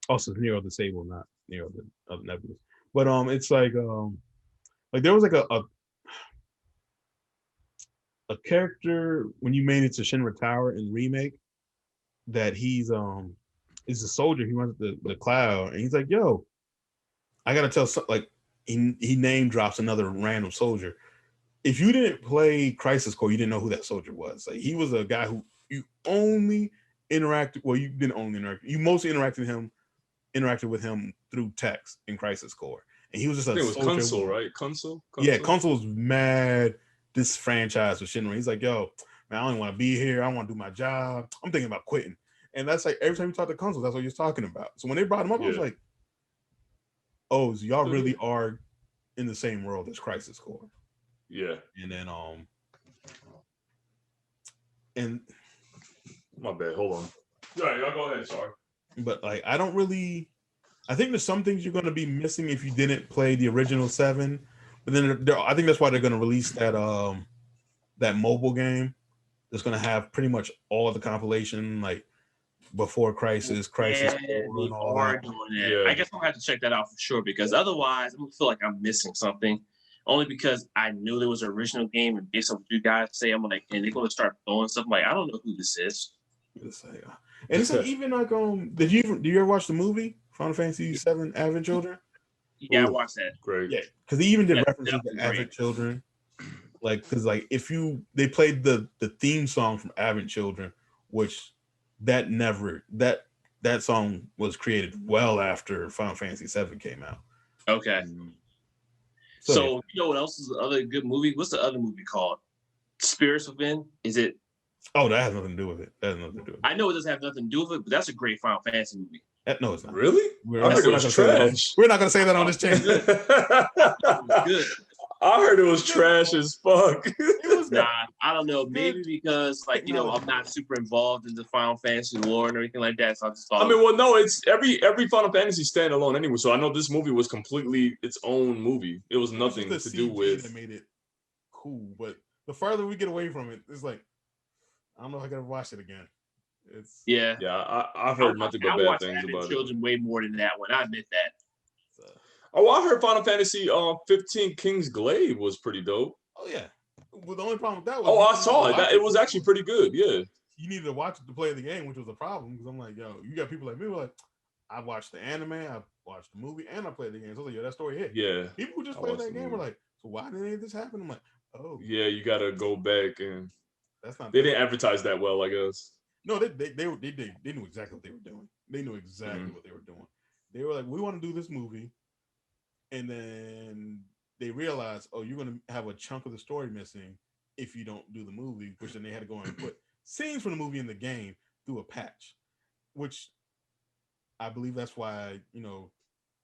also Nero the Sable, not Nero the Nebulous, but it's like there was like a character when you made it to Shinra Tower in remake that he's a soldier. He runs the cloud, and he's like, yo, I gotta tell like he name drops another random soldier. If you didn't play Crisis Core, you didn't know who that soldier was. Like he was a guy who you only interacted. Well, you didn't only interact. You mostly interacted with him through text in Crisis Core, and he was just a soldier. It was Kunsel, right? Kunsel. Yeah, Kunsel was mad disfranchised with Shinra. He's like, yo, man, I don't want to be here. I want to do my job. I'm thinking about quitting. And that's like every time you talk to Kunsel, that's what you're talking about. So when they brought him up, I was like, oh, so y'all really are in the same world as Crisis Core. Yeah. And then and my bad, hold on. All right, y'all go ahead, sorry. But like I think there's some things you're gonna be missing if you didn't play the original 7. But then I think that's why they're gonna release that mobile game that's gonna have pretty much all of the compilation, like before Crisis, Crisis Yeah, 4, and they all are that. doing that. Yeah. I guess I'll have to check that out for sure because otherwise I'm gonna feel like I'm missing something. Only because I knew there was an original game and based on what you guys say, I'm like, and they're gonna start throwing stuff. I'm like, I don't know who this is. And it's like even like do you ever watch the movie Final Fantasy VII Advent Children? Yeah, I Ooh, watched that. great. Yeah, because he even did Yeah, references to definitely Advent great. Children. Like, because like they played the theme song from Advent Children, which that song was created well after Final Fantasy VII came out. Okay. So you know what else is the other good movie? What's the other movie called? Spirits Within? Is it? oh, that has nothing to do with it. That has nothing to do with it. I know it doesn't have nothing to do with it, but that's a great Final Fantasy movie. No, it's not. Really? I heard it was trash. We're not gonna say that on this channel. Good. I heard it was trash as fuck. Nah, I don't know. Maybe because like I'm not super involved in the Final Fantasy lore and everything like that. So I just thought. I mean, well, no, it's every Final Fantasy standalone anyway. So I know this movie was completely its own movie. It was nothing to do with. That made it cool, but the farther we get away from it, it's like I don't know if I gotta watch it again. Yeah. I've heard nothing but bad things about Children way more than that one. I admit that. Oh, I heard Final Fantasy 15 King's Glaive was pretty dope. Oh yeah. Well, the only problem with that was I saw it. It was actually pretty good. Yeah. You needed to watch it to play the game, which was a problem because I'm like, yo, you got people like me who are like, I watched the anime, I watched the movie, and I played the game. So I was like, yo, that story hit. Yeah. People who just played that game were like, so why did any of this happen? I'm like, oh. Yeah, you gotta go back and that's not. They didn't advertise that well, I guess. No, they knew exactly what they were doing. They knew exactly what they were doing. They were like, we want to do this movie, and then they realized, oh, you're going to have a chunk of the story missing if you don't do the movie, which then they had to go and put scenes from the movie in the game through a patch, which I believe that's why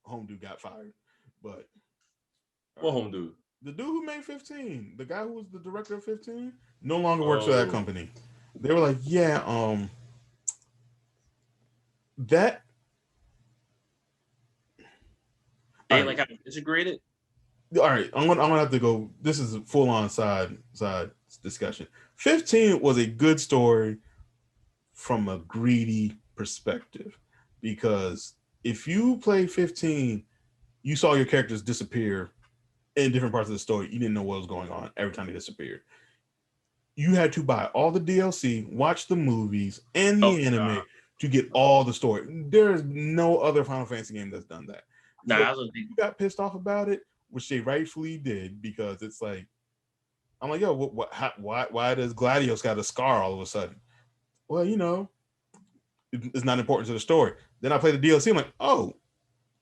Home Dude got fired. But what Home Dude? The dude who made 15, the guy who was the director of 15, no longer works for that company. They were like, yeah, that. They like how to integrate it. All right, I'm gonna have to go. This is a full on side discussion. 15 was a good story from a greedy perspective because if you play 15, you saw your characters disappear in different parts of the story. You didn't know what was going on every time they disappeared. You had to buy all the DLC, watch the movies and the anime to get all the story. There is no other Final Fantasy game that's done that. So you got pissed off about it, which they rightfully did, because it's like, I'm like, yo, why does Gladius got a scar all of a sudden? Well, it's not important to the story. Then I play the DLC. I'm like, oh,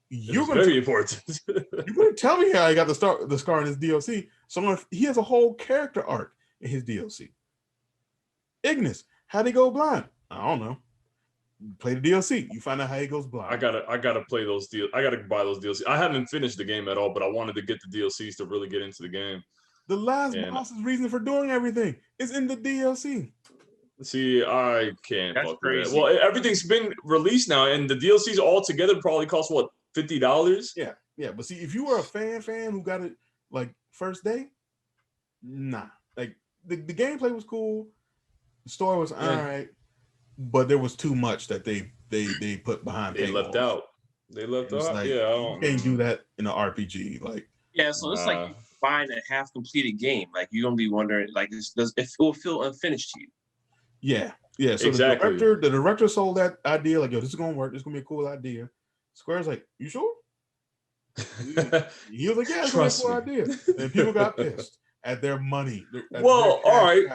you're going very important. You're going to tell me how I got the scar in his DLC. So he has a whole character arc in his DLC. Ignis, how'd he go blind? I don't know. Play the DLC. You find out how he goes blind. I gotta play those deals. I gotta buy those DLC. I haven't finished the game at all, but I wanted to get the DLCs to really get into the game. The last boss's reason for doing everything is in the DLC. See, I can't. That's crazy. Well, everything's been released now, and the DLCs all together probably cost what, $50? Yeah. But see, if you were a fan who got it like first day, nah. Like the gameplay was cool, the story was all right, but there was too much that they put behind. They left out. They left out. Like, you can't do that in an RPG. Like so it's like buying a half completed game. Like you're gonna be wondering, like, it will feel unfinished to you. Yeah. So exactly. the director sold that idea, like, yo, this is gonna work. This is gonna be a cool idea. Square's like, you sure? He was like, yeah, it's gonna be a cool idea. And people got pissed at their money. All right.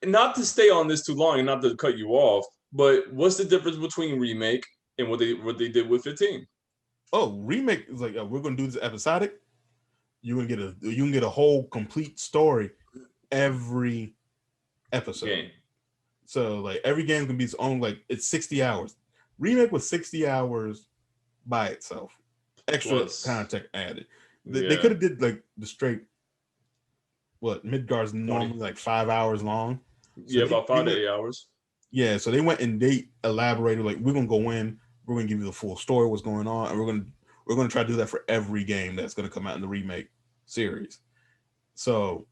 Not to stay on this too long and not to cut you off, but what's the difference between remake and what they did with 15? Oh, remake is like, we're gonna do this episodic. You can get a whole complete story every episode. Game. So like every game can be its own. Like it's 60 hours. Remake was 60 hours by itself. Extra content added. They could have did like the straight. What Midgard's normally like 5 hours long. So about 5 to 8 hours. Yeah, so they went and they elaborated like we're gonna go in, we're gonna give you the full story, what's going on, and we're gonna try to do that for every game that's gonna come out in the remake series. So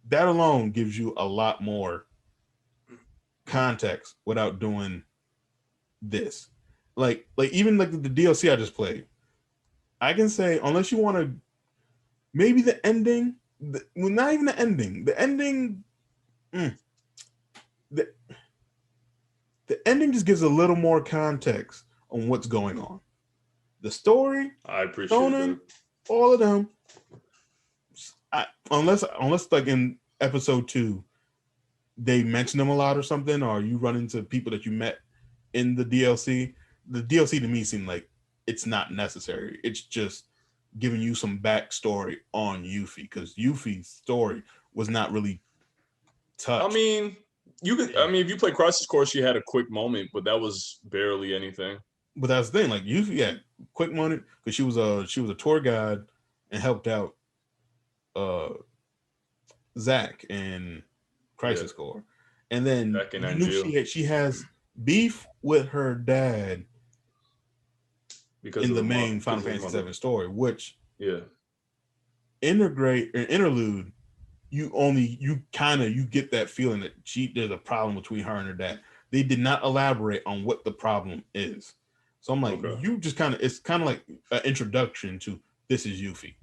that alone gives you a lot more context without doing this. Like even like the DLC I just played, I can say unless you want to, maybe the ending. Well, not even the ending. The ending. The ending just gives a little more context on what's going on. The story, I appreciate Shonen, that. all of them. Unless like in episode 2, they mention them a lot or something, or you run into people that you met in the DLC. The DLC to me seemed like it's not necessary. It's just giving you some backstory on Yuffie, because Yuffie's story was not really touched. I mean, you could. I mean, if you play Crisis Core, she had a quick moment, but that was barely anything. But that's the thing, like Yuffie had quick moment because she was a tour guide and helped out Zach in Crisis Core, and then you knew she has beef with her dad because in the main Final Fantasy VII story, which Intergrade or Interlude, you get that feeling that there's a problem between her and her dad. They did not elaborate on what the problem is. So I'm like, you just it's kind of like an introduction to this is Yuffie.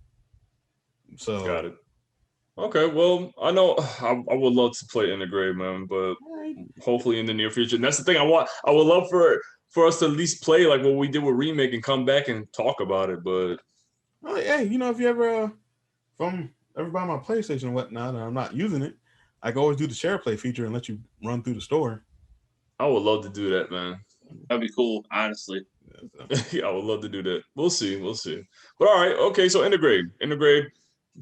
So got it. Okay, well, I know I would love to play Intergrade, man, but hopefully in the near future. And that's the thing I would love for us to at least play like what we did with Remake and come back and talk about it. But hey, if you ever ever buy my PlayStation and whatnot, and I'm not using it, I can always do the share play feature and let you run through the store. I would love to do that, man. That'd be cool, honestly. Yeah, I would love to do that. We'll see. But all right, okay. So Intergrade.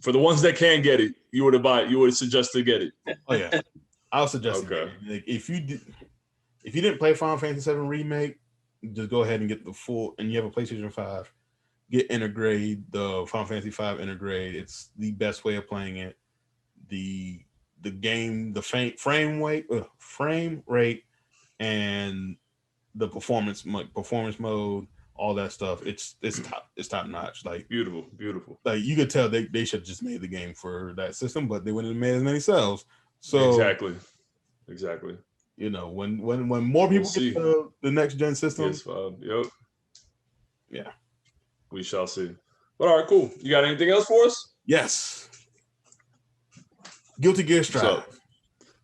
For the ones that can get it, you would suggest to get it. Oh yeah, I'll suggest it. Like, if you didn't play Final Fantasy VII Remake, just go ahead and get the full. And you have a PlayStation 5, get Intergrade, the Final Fantasy V Intergrade. It's the best way of playing it. The game, the frame rate, and the performance mode. All that stuff, it's top notch. Like beautiful. Like you could tell they should have just made the game for that system, but they wouldn't have made as many sales. So exactly. When more people get the next gen system, yep. Yeah, we shall see. But all right, cool. You got anything else for us? Yes. Guilty Gear Strive.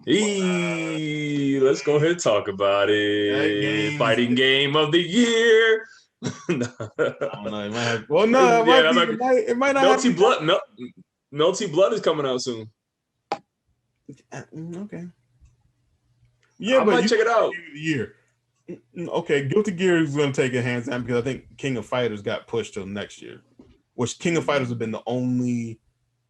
Let's go ahead and talk about it. Fighting game of the year. I don't know. It might have. Well, no, it might not. Melty Blood. Melty Blood is coming out soon. Okay. Yeah, but check it out. Year. Okay, Guilty Gear is going to take a hands down because I think King of Fighters got pushed till next year, which King of Fighters have been the only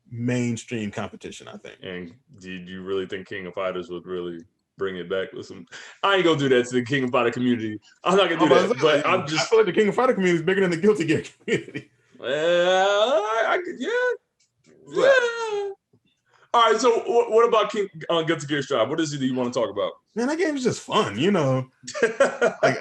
mainstream competition, I think. And did you really think King of Fighters would really bring it back? Listen, I ain't gonna do that to the King of Fighter community. I'm not gonna do that. But I feel like the King of Fighter community is bigger than the Guilty Gear community. Yeah. All right. So what about Guilty Gear Strive? What is it that you want to talk about? Man, that game is just fun. Like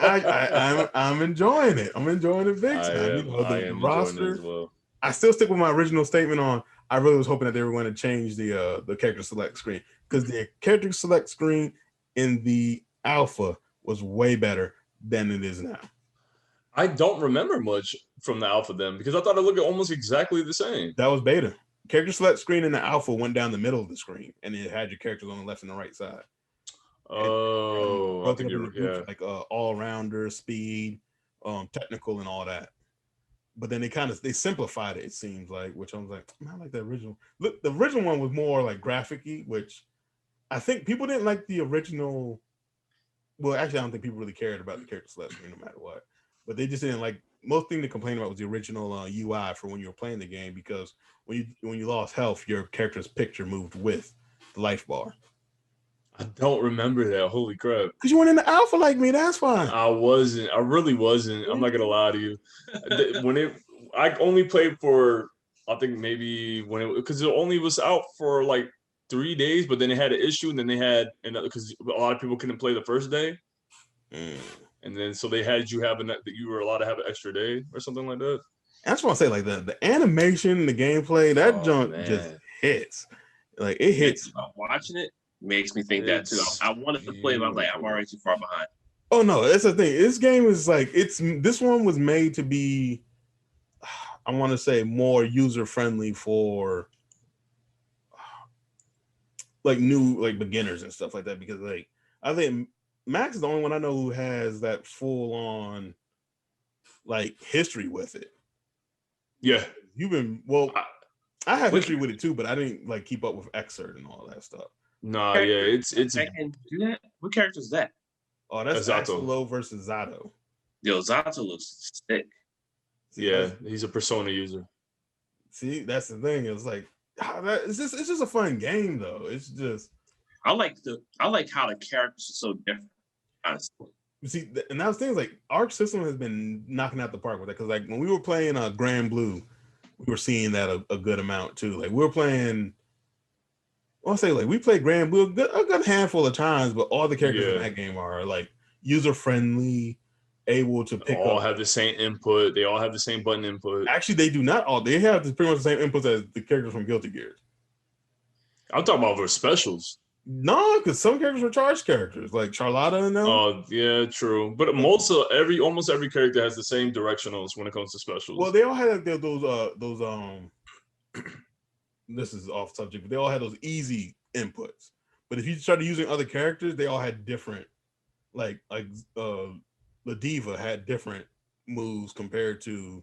I'm enjoying it. I'm enjoying it big time. The roster. As well. I still stick with my original statement on. I really was hoping that they were going to change the character select screen, because the character select screen in the alpha was way better than it is now. I don't remember much from the alpha then, because I thought it looked almost exactly the same. That was beta. Character select screen in the alpha went down the middle of the screen, and it had your characters on the left and the right side. Oh, I think like all-rounder, speed, technical, and all that. But then they simplified it, it seems like, which I was like, I like the original. Look, the original one was more like graphic-y, which I think people didn't like the original. Well, actually, I don't think people really cared about the character select screen no matter what. But they just didn't like. Most thing to complain about was the original UI for when you were playing the game, because when you lost health, your character's picture moved with the life bar. I don't remember that. Holy crap! Because you weren't in the alpha like me. That's fine. I wasn't. I really wasn't. I'm not gonna lie to you. I only played for, I think maybe because it only was out for like 3 days, but then it had an issue, and then they had another, because a lot of people couldn't play the first day, and then so they had you have that you were allowed to have an extra day or something like that. I just want to say, like the animation, the gameplay, that junk just hits. Like it hits. Watching it makes me think that too. I wanted to play, but I'm like, I'm already too far behind. Oh no, that's the thing. This game is like this one was made to be, I want to say, more user friendly for like new like beginners and stuff like that, because like I think Max is the only one I know who has that full on like history with it. Yeah, you've been I have history with it too, but I didn't like keep up with Excerpt and all that stuff. Nah, yeah, it's I can do that. What character is that? Oh, that's Axelo versus Zato. Yo, Zato looks sick. See, yeah, he's a Persona user. See, that's the thing. It's like it's just a fun game though. It's just I like how the characters are so different. Honestly. See, and that was things like Arc System has been knocking out the park with that, because like when we were playing Grand Blue, we were seeing that a good amount too. Like we were playing, I'll say like we played Grand Blue a good handful of times, but all the characters in that game are like user friendly, able to pick all have the same input. They all have the same button input. Actually, they do not all. They have pretty much the same inputs as the characters from Guilty Gear. I'm talking about their specials. No, because some characters were charged characters, like Charlotta and them. Oh, yeah, true. But almost every character has the same directionals when it comes to specials. Well, they all had like those this is off subject, but they all had those easy inputs. But if you started using other characters, they all had different, like the Diva had different moves compared to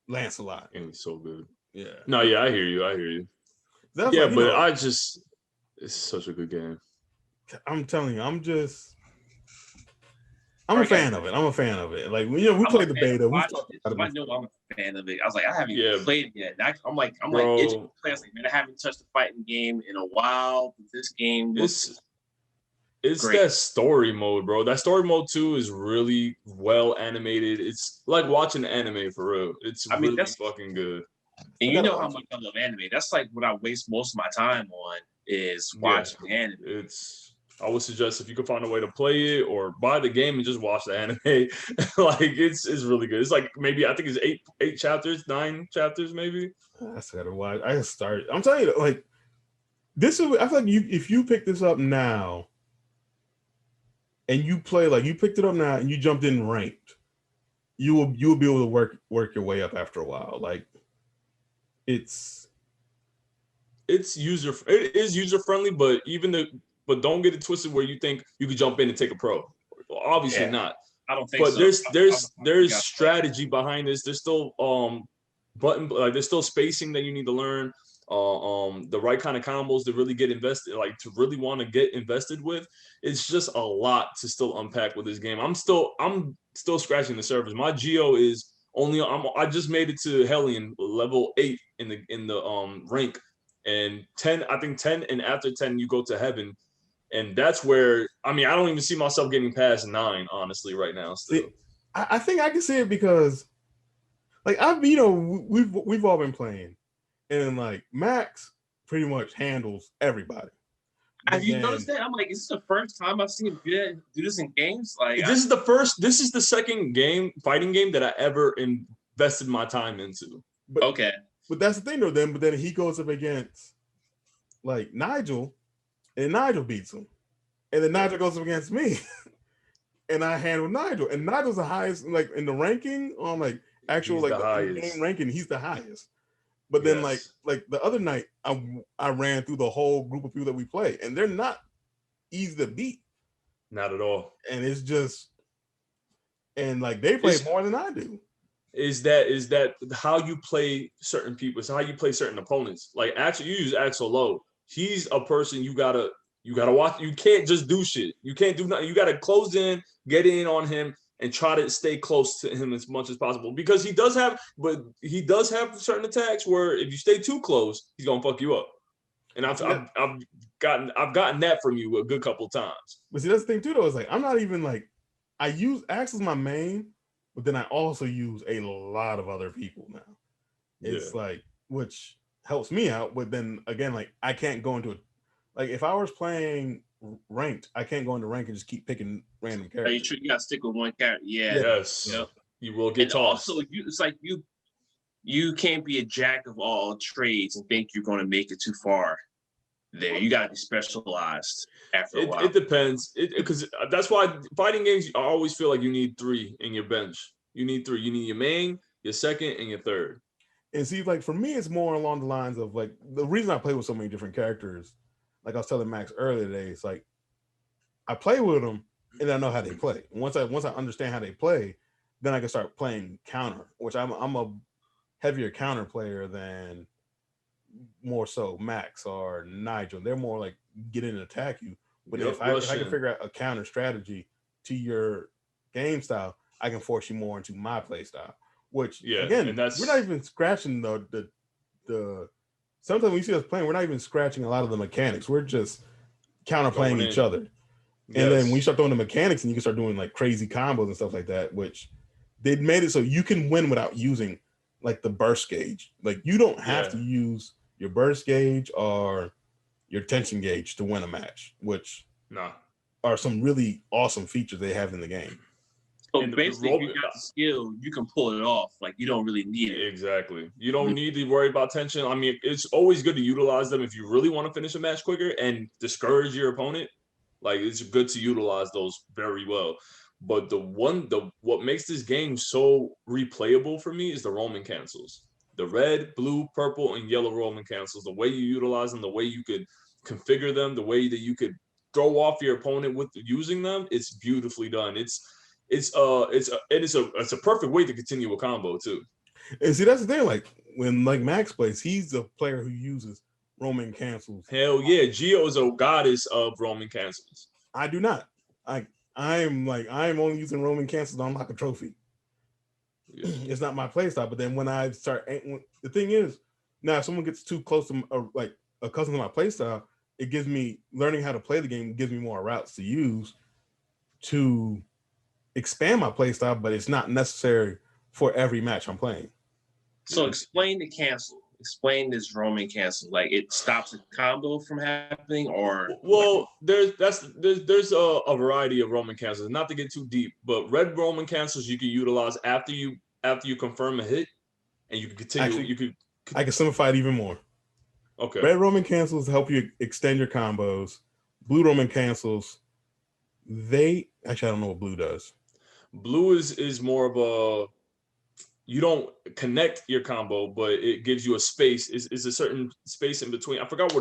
Lancelot. And he's so good. Yeah. No, yeah, I hear you. That's yeah, like, but it's such a good game. I'm telling you, I'm a fan of it. I'm a fan of it. Like we played the beta. I know I'm a fan of it. I was like, I haven't even played it yet. I'm like, itching to play. I was like, man, I haven't touched a fighting game in a while. But this game it's great. That story mode, bro. That story mode too is really well animated. It's like watching anime for real. That's fucking good. And you know how much I love anime. That's like what I waste most of my time on is watching anime. I would suggest if you could find a way to play it or buy the game and just watch the anime. Like it's really good. It's like maybe I think it's 8 chapters, 9 chapters, maybe. That's gotta watch. I start. I'm telling you, like this is. I feel like if you pick this up now and you play like you picked it up now and you jumped in ranked, you will be able to work your way up after a while. Like it is user friendly, but but don't get it twisted where you think you could jump in and take a pro. Obviously not. I don't think but so. There's strategy behind this. There's still there's still spacing that you need to learn. The right kind of combos to really get invested, like to really want to get invested with. It's just a lot to still unpack with this game. I'm still scratching the surface. My Geo is I just made it to Hellion level 8 in the rank, and 10. I think 10, and after 10 you go to heaven, and that's where I don't even see myself getting past 9 honestly right now. Still, I think I can see it because, like we've all been playing, and like Max pretty much handles everybody. Have you noticed that? I'm like, is this the first time I've seen him do this in games? Like, this is the second fighting game that I ever invested my time into. But that's the thing though. But then he goes up against like Nigel, and Nigel beats him, and then Nigel goes up against me, and I handle Nigel, and Nigel's the highest like in the ranking on like actual like the game ranking. He's the highest. But then like the other night, I ran through the whole group of people that we play, and they're not easy to beat. Not at all. And it's just, and like they play more than I do. Is that how you play certain people? It's how you play certain opponents. Like actually, you use Axel Lowe. He's a person you gotta watch. You can't just do shit. You can't do nothing. You gotta close in, get in on him, and try to stay close to him as much as possible, because he does have certain attacks where if you stay too close, he's gonna fuck you up. And I've gotten that from you a good couple of times. But see, that's the thing too, though. Is like I'm not even like I use Axe as my main, but then I also use a lot of other people now. It's like which helps me out, but then again, like I can't go into it. Like if I was playing ranked, I can't go into rank and just keep picking random characters. You gotta stick with one character. Yes. Yep. You will get tossed. Also, it's like you can't be a jack of all trades and think you're going to make it too far. there. You gotta be specialized after a while. It depends. Because that's why fighting games, I always feel like you need 3 in your bench. You need 3. You need your main, your second, and your third. And see, like for me, it's more along the lines of like the reason I play with so many different characters. Like I was telling Max earlier today, it's like I play with them and I know how they play. And once I understand how they play, then I can start playing counter, which I'm a heavier counter player than more so Max or Nigel. They're more like get in and attack you. But if I can figure out a counter strategy to your game style, I can force you more into my play style. Which again, we're not even scratching the sometimes when you see us playing, we're not even scratching a lot of the mechanics. We're just counterplaying each other. And then when you start throwing the mechanics and you can start doing like crazy combos and stuff like that, which they made it so you can win without using like the burst gauge. Like you don't have to use your burst gauge or your tension gauge to win a match, which are some really awesome features they have in the game. So basically, if you got the skill, you can pull it off. Like you don't really need it. Exactly. You don't need to worry about tension. I mean, it's always good to utilize them if you really want to finish a match quicker and discourage your opponent. Like it's good to utilize those very well. But what makes this game so replayable for me is the Roman cancels. The red, blue, purple, and yellow Roman cancels. The way you utilize them, the way you could configure them, the way that you could throw off your opponent with using them, it's beautifully done. It's a perfect way to continue a combo too. And see, that's the thing. Like when Max plays, he's the player who uses Roman cancels. Hell yeah, Gio is a goddess of Roman cancels. I do not. I'm only using Roman cancels to unlock a trophy. Yeah. It's not my play style. But then when I start, the thing is, now if someone gets too close to like accustomed to my play style, it gives me learning how to play the game gives me more routes to use to expand my play style, but it's not necessary for every match I'm playing. So explain the cancel. Explain this Roman cancel. Like it stops a combo from happening, or there's a variety of Roman cancels. Not to get too deep, but red Roman cancels you can utilize after you confirm a hit, and you can continue. Actually, I can simplify it even more. Okay. Red Roman cancels help you extend your combos. Blue Roman cancels, I don't know what blue does. Blue is more of a, you don't connect your combo, but it gives you a space. It's a certain space in between. I forgot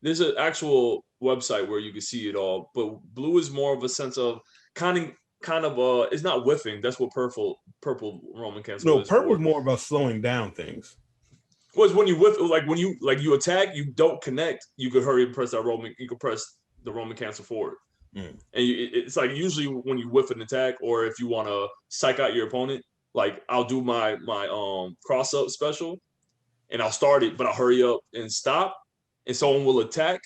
there's an actual website where you can see it all, but blue is more of a sense of kind of it's not whiffing. That's what purple Roman cancel is. No, purple is more about slowing down things. Was when you whiff, like when you attack, you don't connect, you could hurry and press that Roman, you could press the Roman cancel forward. And it's like usually when you whiff an attack, or if you want to psych out your opponent, like I'll do my cross up special, and I'll start it, but I'll hurry up and stop, and someone will attack.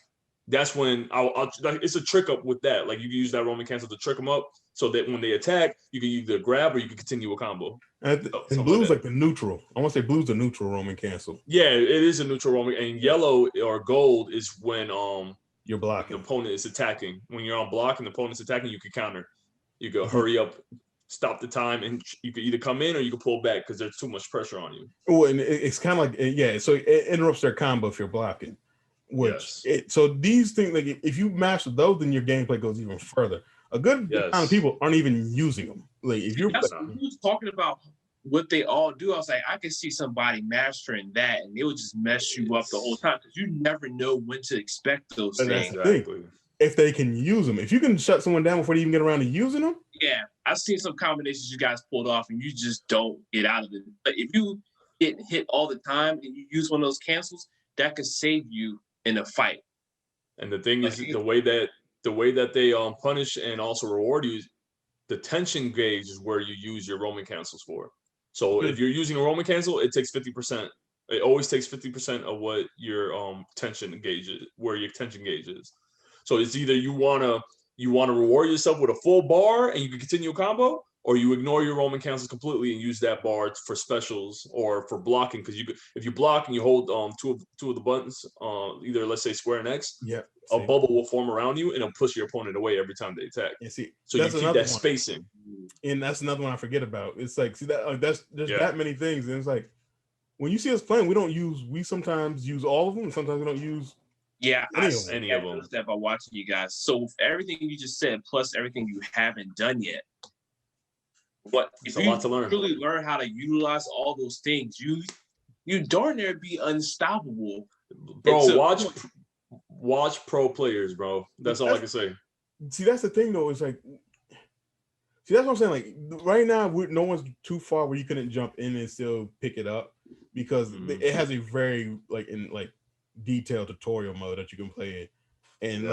That's when I'll it's a trick up with that. Like you can use that Roman cancel to trick them up, so that when they attack, you can either grab or you can continue a combo. And blue's like the neutral. I want to say blue's the neutral Roman cancel. Yeah, it is a neutral Roman, and yellow or gold is when you're blocking. The opponent is attacking. When you're on block and the opponent's attacking, you can counter. You go hurry up, stop the time, and you can either come in or you can pull back because there's too much pressure on you. Oh, and it's kind of like so it interrupts their combo if you're blocking. So these things, like if you master those, then your gameplay goes even further. A good amount of people aren't even using them. Like if you're talking about what they all do, I was like, I can see somebody mastering that, and it would just mess you up the whole time because you never know when to expect those things. Exactly. If they can use them, if you can shut someone down before they even get around to using them. Yeah, I've seen some combinations you guys pulled off, and you just don't get out of it. But if you get hit all the time and you use one of those cancels, that could save you in a fight. And the thing is, the way that they punish and also reward you, the tension gauge is where you use your Roman cancels for. So if you're using a Roman cancel, it takes 50%. It always takes 50% of what your tension gauge is, where your tension gauge is. So it's either you wanna reward yourself with a full bar and you can continue a combo, or you ignore your Roman cancels completely and use that bar for specials or for blocking. Because if you block and you hold two of the buttons, either let's say square and X, a bubble will form around you and it'll push your opponent away every time they attack. So you keep that spacing. And that's another one I forget about. It's like, see that there's that many things, and it's like when you see us playing, we sometimes use all of them, and sometimes we don't use Yeah, any of them. That by watching you guys. So everything you just said, plus everything you haven't done yet, if you really learn how to utilize all those things, you darn near be unstoppable. Bro, watch pro players, bro. That's all I can say. See, that's the thing though. It's like, see, that's what I'm saying. Like right now, no one's too far where you couldn't jump in and still pick it up because it has a very detailed tutorial mode that you can play it, and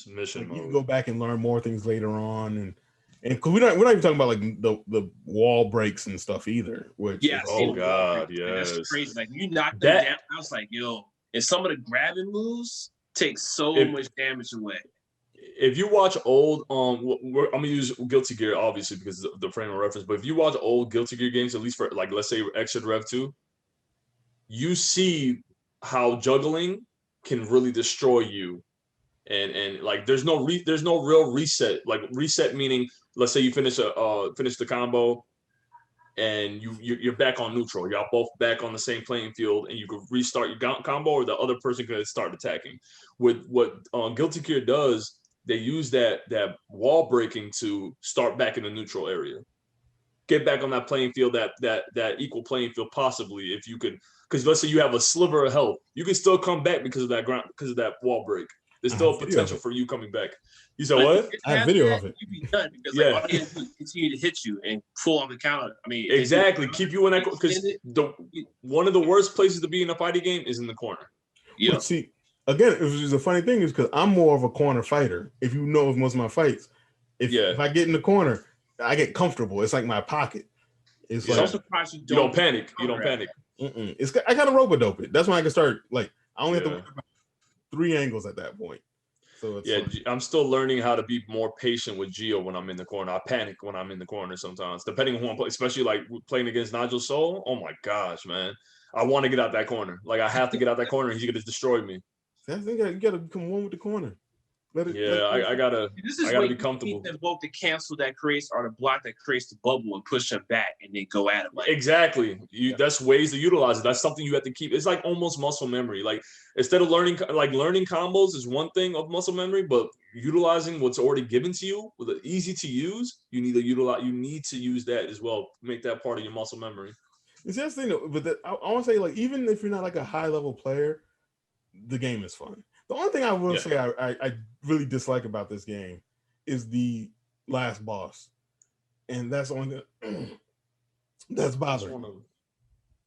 mission mode. You can go back and learn more things later on, and because we're not even talking about like the wall breaks and stuff either. Which that's crazy. Like you knocked them down. I was like, yo, and some of the grabbing moves take so much damage away. If you watch old, I'm gonna use Guilty Gear obviously because of the frame of reference. But if you watch old Guilty Gear games, at least for like let's say Extra Rev 2, you see how juggling can really destroy you, and like there's no real reset. Like reset meaning, let's say you finish the combo, and you're back on neutral. Y'all both back on the same playing field, and you can restart your combo, or the other person can start attacking. With what Guilty Gear does, they use that wall breaking to start back in the neutral area, get back on that playing field, that equal playing field, possibly if you could. Because let's say you have a sliver of health, you can still come back because of that wall break. There's still potential for you coming back. You said what? I have video of it. You'd be done because all you have to do is continue to hit you and pull on the counter. I mean, exactly. Keep you in that because one of the worst places to be in a fighting game is in the corner. Yeah. See, again, it was a funny thing is because I'm more of a corner fighter. If you know most of my fights, if I get in the corner, I get comfortable. It's like my pocket. It's like I'm surprised you don't panic. You don't panic. I gotta rope-a-dope it. That's when I can start. Like I only have to worry about 3 angles at that point. So it's I'm still learning how to be more patient with Gio when I'm in the corner. I panic when I'm in the corner sometimes, depending on who I'm playing. Especially like playing against Nigel Soul. Oh my gosh, man! I want to get out that corner. Like I have to get out that corner. He's gonna destroy me. I think you gotta become one with the corner. I gotta be comfortable. This is both the cancel that creates or the block that creates the bubble and push them back and then go at it. Like exactly. That's ways to utilize it. That's something you have to keep. It's like almost muscle memory. Like instead of learning combos is one thing of muscle memory, but utilizing what's already given to you with it easy to use, you need to use that as well. Make that part of your muscle memory. It's the thing though, but I want to say like even if you're not like a high level player, the game is fun. The only thing I will say I really dislike about this game is the last boss, and that's the only thing that's bothering.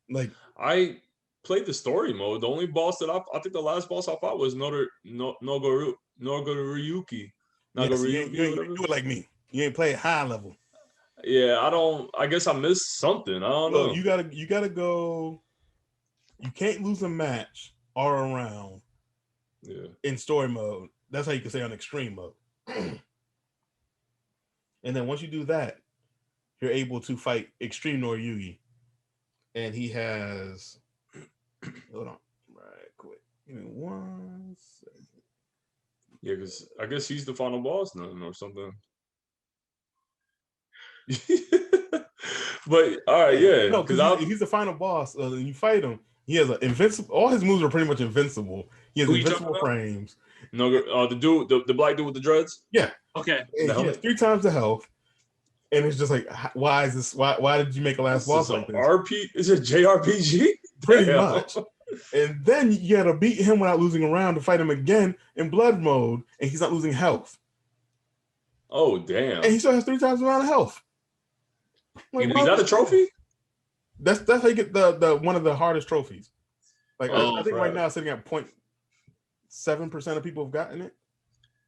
Like I played the story mode. The only boss that I think the last boss I fought was Nogoriyuki. You ain't do it like me. You ain't play high level. Yeah, I guess I missed something. I don't know. You gotta go. You can't lose a match all around. Yeah. In story mode. That's how you can say on extreme mode. And then once you do that, you're able to fight Extreme Noriyuki. And he has hold on right quick. Give me 1 second. Yeah, because I guess he's the final boss now or something. But all right, yeah. No, because he's the final boss. You fight him. He has invincible. All his moves are pretty much invincible. He has invincible frames. No, the dude, the black dude with the dreads. Yeah. Okay. He has 3 times the health, and it's just like, why is this? Why did you make a last boss like this? Is it JRPG? Pretty much. And then you got to beat him without losing a round to fight him again in blood mode, and he's not losing health. Oh damn! And he still has 3 times the amount of health. Like, is that a trophy? That's how you get the one of the hardest trophies. Like I think right now sitting at 0.7% of people have gotten it.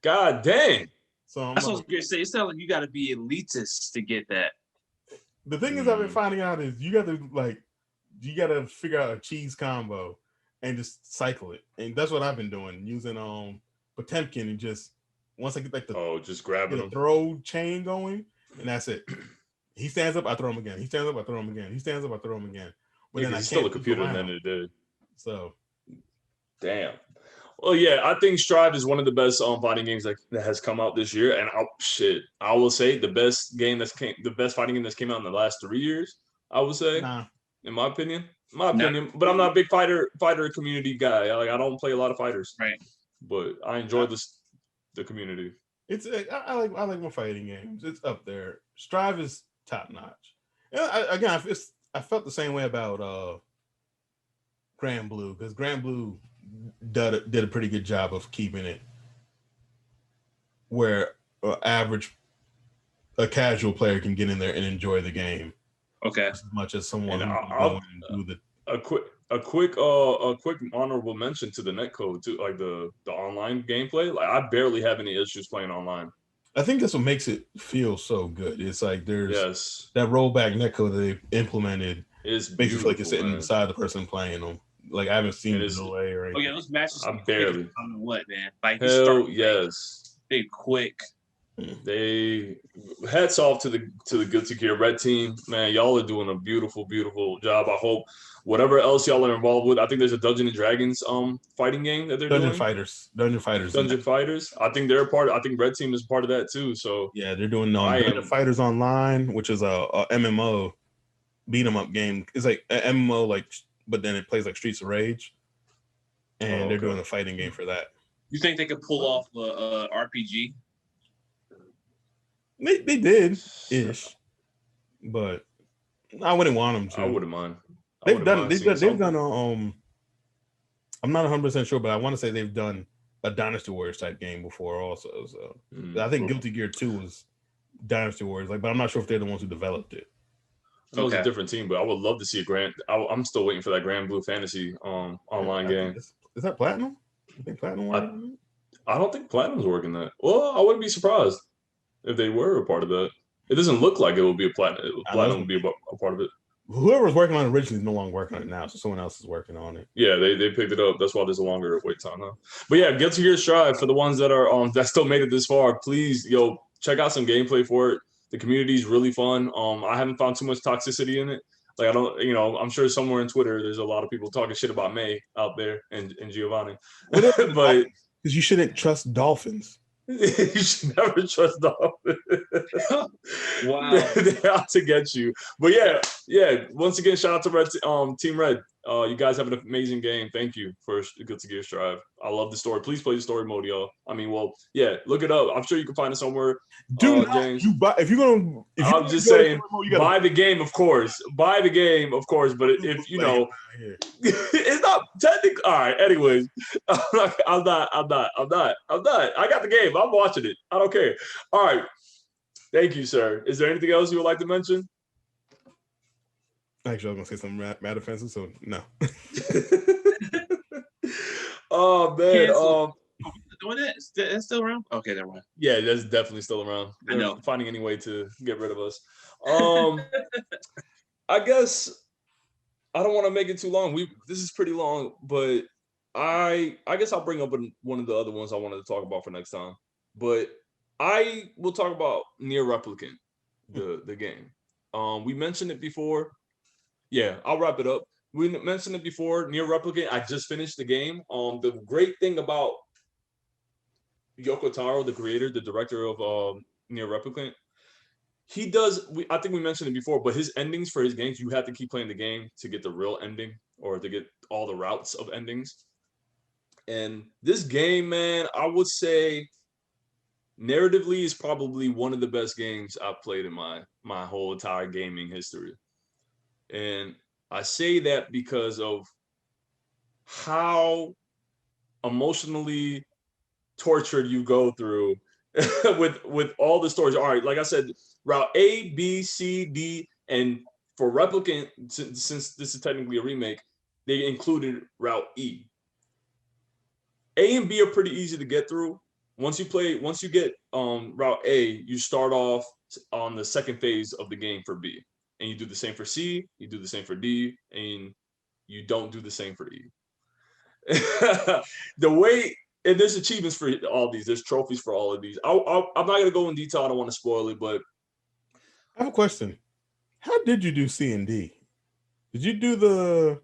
God dang! So that's what I was gonna say. It sounds like you got to be elitist to get that. The thing is, I've been finding out is you got to figure out a cheese combo and just cycle it, and that's what I've been doing using Potemkin and just once I get like just grabbing the throw chain going, and that's it. He stands up, I throw him again. He stands up, I throw him again. He stands up, I throw him again. But then he's still a computer at the end of the day. So, damn. Well, yeah, I think Strive is one of the best fighting games that has come out this year, and I will say the best fighting game that's came out in the last 3 years. I would say, in my opinion. But I'm not a big fighter community guy. I don't play a lot of fighters. Right. but I enjoyed the community. It's I like my fighting games. It's up there. Strive is top notch. I felt the same way about Grand Blue, because Grand Blue did a pretty good job of keeping it where a casual player can get in there and enjoy the game. Okay. As much as someone And who can go in and do a quick honorable mention to the netcode too, like the online gameplay. Like I barely have any issues playing online. I think that's what makes it feel so good. It's like there's that rollback netcode that they've implemented. It's makes you feel like you're sitting inside the person playing them. Like I haven't seen the delay or anything. Oh yeah, those matches. I barely. I don't know what, man. Like hell yes, they quick. They hats off to the Guilty Gear Red team, man. Y'all are doing a beautiful job. I hope whatever else y'all are involved with. I think there's a Dungeons and Dragons fighting game that they're doing. Dungeon Fighters. I think they're part. I think Red Team is part of that too. So yeah, they're doing Dungeon Fighters Online, which is a MMO beat 'em up game. It's like an MMO, like, but then it plays like Streets of Rage, and they're doing a fighting game for that. You think they could pull off a RPG? They did ish, but I wouldn't want them to. I wouldn't mind. They've done. I'm not 100% sure, but I want to say they've done a Dynasty Warriors type game before, also. So I think Guilty Gear 2 was Dynasty Warriors, but I'm not sure if they're the ones who developed it. It was a different team, but I would love to see I'm still waiting for that Grand Blue Fantasy online game. Is that Platinum? You think Platinum? I don't think Platinum's working that. Well, I wouldn't be surprised if they were a part of that. It doesn't look like it would be a Platinum. Platinum would be a part of it. Whoever was working on it originally is no longer working on it now, so someone else is working on it. Yeah, they picked it up. That's why there's a longer wait time, huh? But yeah, Guilty Gear Strive, for the ones that are that still made it this far, please check out some gameplay for it. The community is really fun. I haven't found too much toxicity in it. Like I don't, I'm sure somewhere in Twitter there's a lot of people talking shit about May out there and Giovanni. But because you shouldn't trust dolphins. You should never trust dolphins. Wow, they're out to get you. But yeah. Once again, shout out to Team Red. You guys have an amazing game. Thank you for Guilty Gear Strive. I love the story. Please play the story mode, y'all. I mean, look it up. I'm sure you can find it somewhere. James. I'm just saying, buy the game, of course. Buy the game, of course. But if it's not technically. All right. Anyways, I'm not. I got the game. I'm watching it. I don't care. All right. Thank you, sir. Is there anything else you would like to mention? Actually, I was gonna say something mad offensive, so no. Oh man, doing it? It's still around? Okay, never mind. Yeah, that's definitely still around. They're I know. finding any way to get rid of us. I guess I don't want to make it too long. This is pretty long, but I guess I'll bring up one of the other ones I wanted to talk about for next time. But I will talk about Nier Replicant, the game. We mentioned it before. Yeah, I'll wrap it up. We mentioned it before. Nier Replicant. I just finished the game. The great thing about Yoko Taro, the creator, the director of Nier Replicant, he does. I think we mentioned it before, but his endings for his games, you have to keep playing the game to get the real ending or to get all the routes of endings. And this game, man, I would say, narratively, is probably one of the best games I've played in my whole entire gaming history. And I say that because of how emotionally tortured you go through with all the stories. All right, like I said, route A, B, C, D, and for Replicant, since this is technically a remake, they included route E. A and B are pretty easy to get through. Once you get route A, you start off on the second phase of the game for B. And you do the same for C, you do the same for D, and you don't do the same for E. And there's achievements for all these. There's trophies for all of these. I'm not going to go in detail. I don't want to spoil it, but I have a question. How did you do C and D? Did you do the?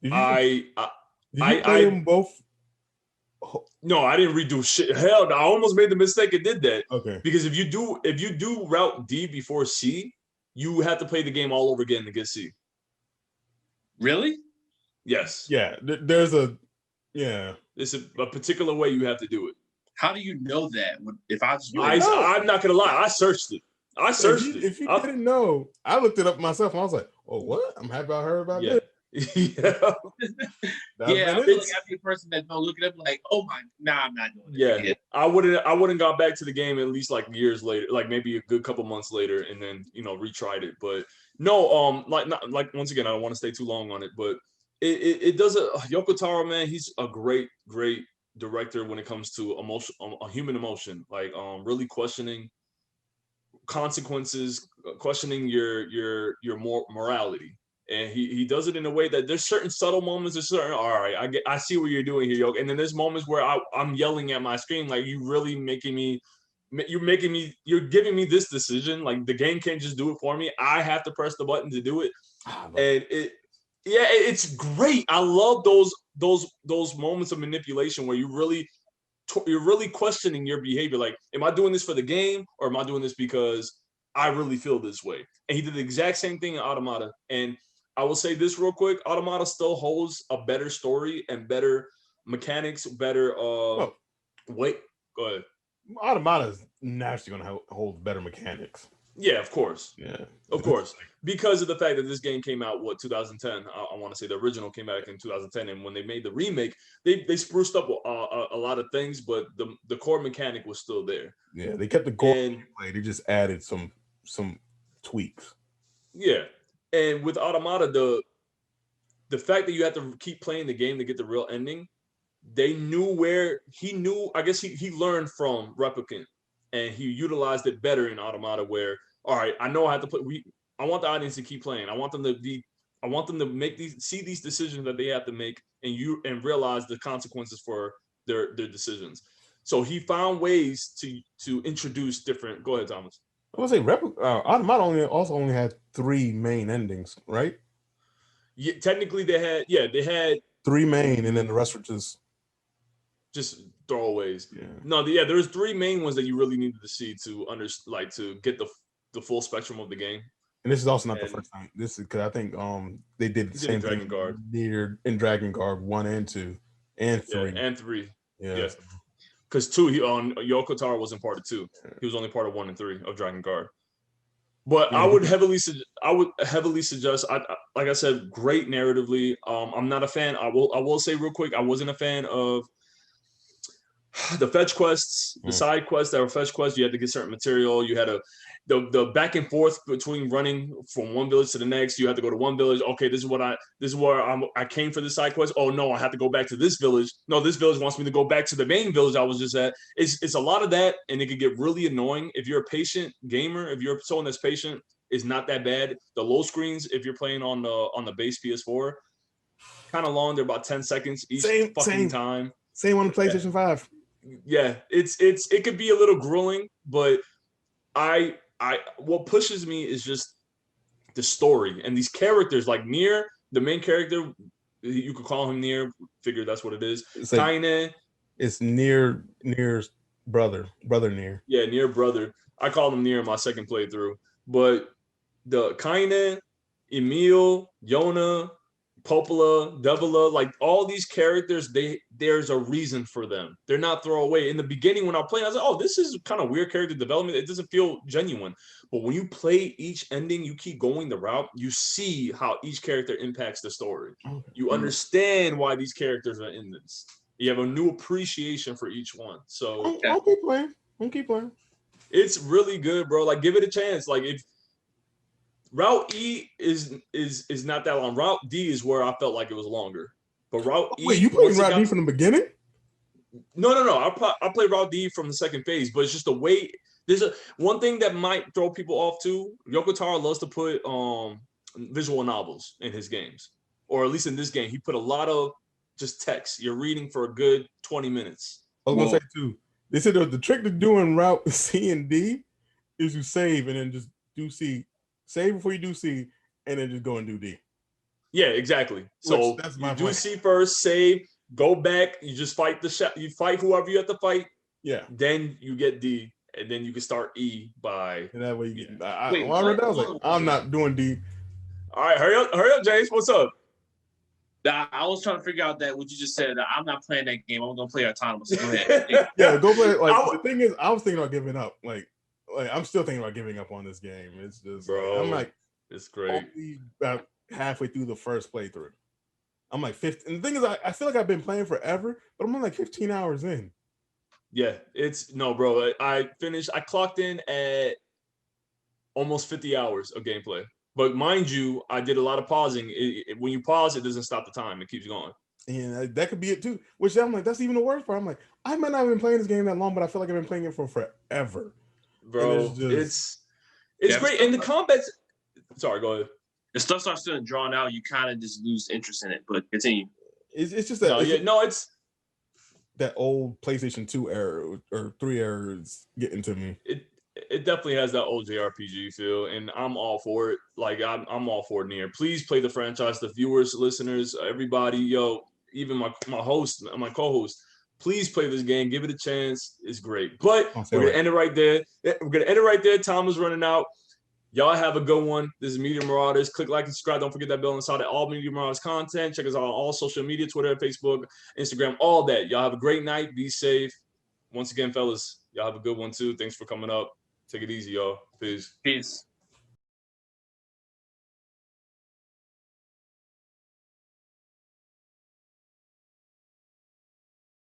Did you play them both? No, I didn't redo shit. Hell no, I almost made the mistake and did that. Okay. Because if you do route D before C, you have to play the game all over again to get C. Really? Yes. Yeah. It's a particular way you have to do it. How do you know that? If I just I'm not gonna lie, I searced it. If you didn't know, I looked it up myself and I was like, "Oh, what? I'm happy I heard about this." Yeah. Yeah, I feel like I'd be a person that don't look it up like, oh my, nah, I'm not doing it. Yeah, I wouldn't got back to the game at least like years later, like maybe a good couple months later, and then retried it. But no, like once again, I don't want to stay too long on it, but it does Yoko Taro, man, he's a great director when it comes to emotion, human emotion, like really questioning consequences, questioning your morality. And he does it in a way that there's certain subtle moments, there's certain, all right, I see what you're doing here, Yoke. And then there's moments where I'm yelling at my screen, like, you really you're giving me this decision. Like, the game can't just do it for me. I have to press the button to do it. And it's great. I love those moments of manipulation where you're really questioning your behavior. Like, am I doing this for the game, or am I doing this because I really feel this way? And he did the exact same thing in Automata. And I will say this real quick: Automata still holds a better story and better mechanics, better wait. Go ahead. Automata is naturally going to hold better mechanics. Yeah, of course. Yeah, of course. Because of the fact that this game came out, 2010? I want to say the original came out in 2010, and when they made the remake, they spruced up a lot of things, but the core mechanic was still there. Yeah, they kept the core gameplay. They just added some tweaks. Yeah, and with Automata, the fact that you have to keep playing the game to get the real ending, they knew where I guess he learned from Replicant, and he utilized it better in Automata, where, all right, I know I have to play. I want the audience to keep playing. I want them to make see these decisions that they have to make, and realize the consequences for their decisions. So he found ways to introduce different. Go ahead, Thomas. I would say Automata only had 3 main endings, right? Yeah, technically they had 3 main, and then the rest were just throwaways. Yeah. No, there's 3 main ones that you really needed to see to to get the full spectrum of the game. And this is also not the first time. This is because I think they did the same thing in Dragon Guard 1 and 2 and 3. Yeah, and 3. Yeah. Yes. Because 2, Yoko Taro wasn't part of 2. He was only part of 1 and 3 of Dragon Guard. But I would heavily suggest. Like I said, great narratively. I'm not a fan. I will say real quick, I wasn't a fan of the fetch quests, the side quests that were fetch quests. You had to get certain material. You had the back and forth between running from one village to the next. You have to go to one village. Okay, this is where I came for this side quest. Oh no, I have to go back to this village. No, this village wants me to go back to the main village I was just at. It's a lot of that, and it could get really annoying if you're a patient gamer. If you're someone that's patient, it's not that bad. The low screens, if you're playing on the base PS4, kind of long. They're about 10 seconds each time. Same on the PlayStation 5. Yeah, it could be a little grueling, but what pushes me is just the story and these characters. Like Nier, the main character, you could call him Nier. Figure that's what it is. Kaine. It's Nier's brother Nier. Yeah, Nier brother. I called him Nier in my second playthrough. But the Kaine, Emil, Yona, Popola, Devila, like all these characters, there's a reason for them. They're not throwaway. In the beginning, when I was playing, I was like, oh, this is kind of weird character development. It doesn't feel genuine. But when you play each ending, you keep going the route, you see how each character impacts the story. You understand why these characters are in this. You have a new appreciation for each one. So I'll keep playing. I'll keep playing. It's really good, bro. Like, give it a chance. Like, if Route E is not that long. Route D is where I felt like it was longer. But Route E. Wait, you played Route D from the beginning? No. I played Route D from the second phase, but it's just the way. There's one thing that might throw people off too. Yoko Taro loves to put visual novels in his games, or at least in this game, he put a lot of just text. You're reading for a good 20 minutes. I was gonna say too. They said the trick to doing Route C and D is you save and then just do C. Save before you do C, and then just go and do D. Yeah, exactly. So you do C first, save, go back. You just fight you fight whoever you have to fight. Yeah. Then you get D, and then you can start E by. And that way you get. I read that, I was like, I'm not doing D. All right, hurry up, James. What's up? I was trying to figure out that what you just said. I'm not playing that game. I'm gonna play autonomous. Go ahead. Yeah, go play. Like the thing is, I was thinking about giving up. Like I'm still thinking about giving up on this game. It's just, bro, I'm like, it's great. Only about halfway through the first playthrough. I'm like 15. And the thing is, I feel like I've been playing forever, but I'm only like 15 hours in. Yeah, it's no, bro. I clocked in at almost 50 hours of gameplay. But mind you, I did a lot of pausing. When you pause, it doesn't stop the time. It keeps going. And that could be it too. Which I'm like, that's even the worst part. I'm like, I might not have been playing this game that long, but I feel like I've been playing it for forever. Bro, it's great. And the combat's... Sorry, go ahead. The stuff starts feeling drawn out. You kind of just lose interest in it. But continue. It's just that. It's that old PlayStation 2 era or 3 era is getting to me. It definitely has that old JRPG feel, and I'm all for it. Like I'm all for Nier. Please play the franchise. The viewers, listeners, everybody, even my host, my co-host. Please play this game. Give it a chance. It's great. But we're gonna end it right there. Time is running out. Y'all have a good one. This is Media Marauders. Click like and subscribe. Don't forget that bell inside of all Media Marauders content. Check us out on all social media, Twitter, Facebook, Instagram, all that. Y'all have a great night. Be safe. Once again, fellas, y'all have a good one too. Thanks for coming up. Take it easy, y'all. Peace. Peace.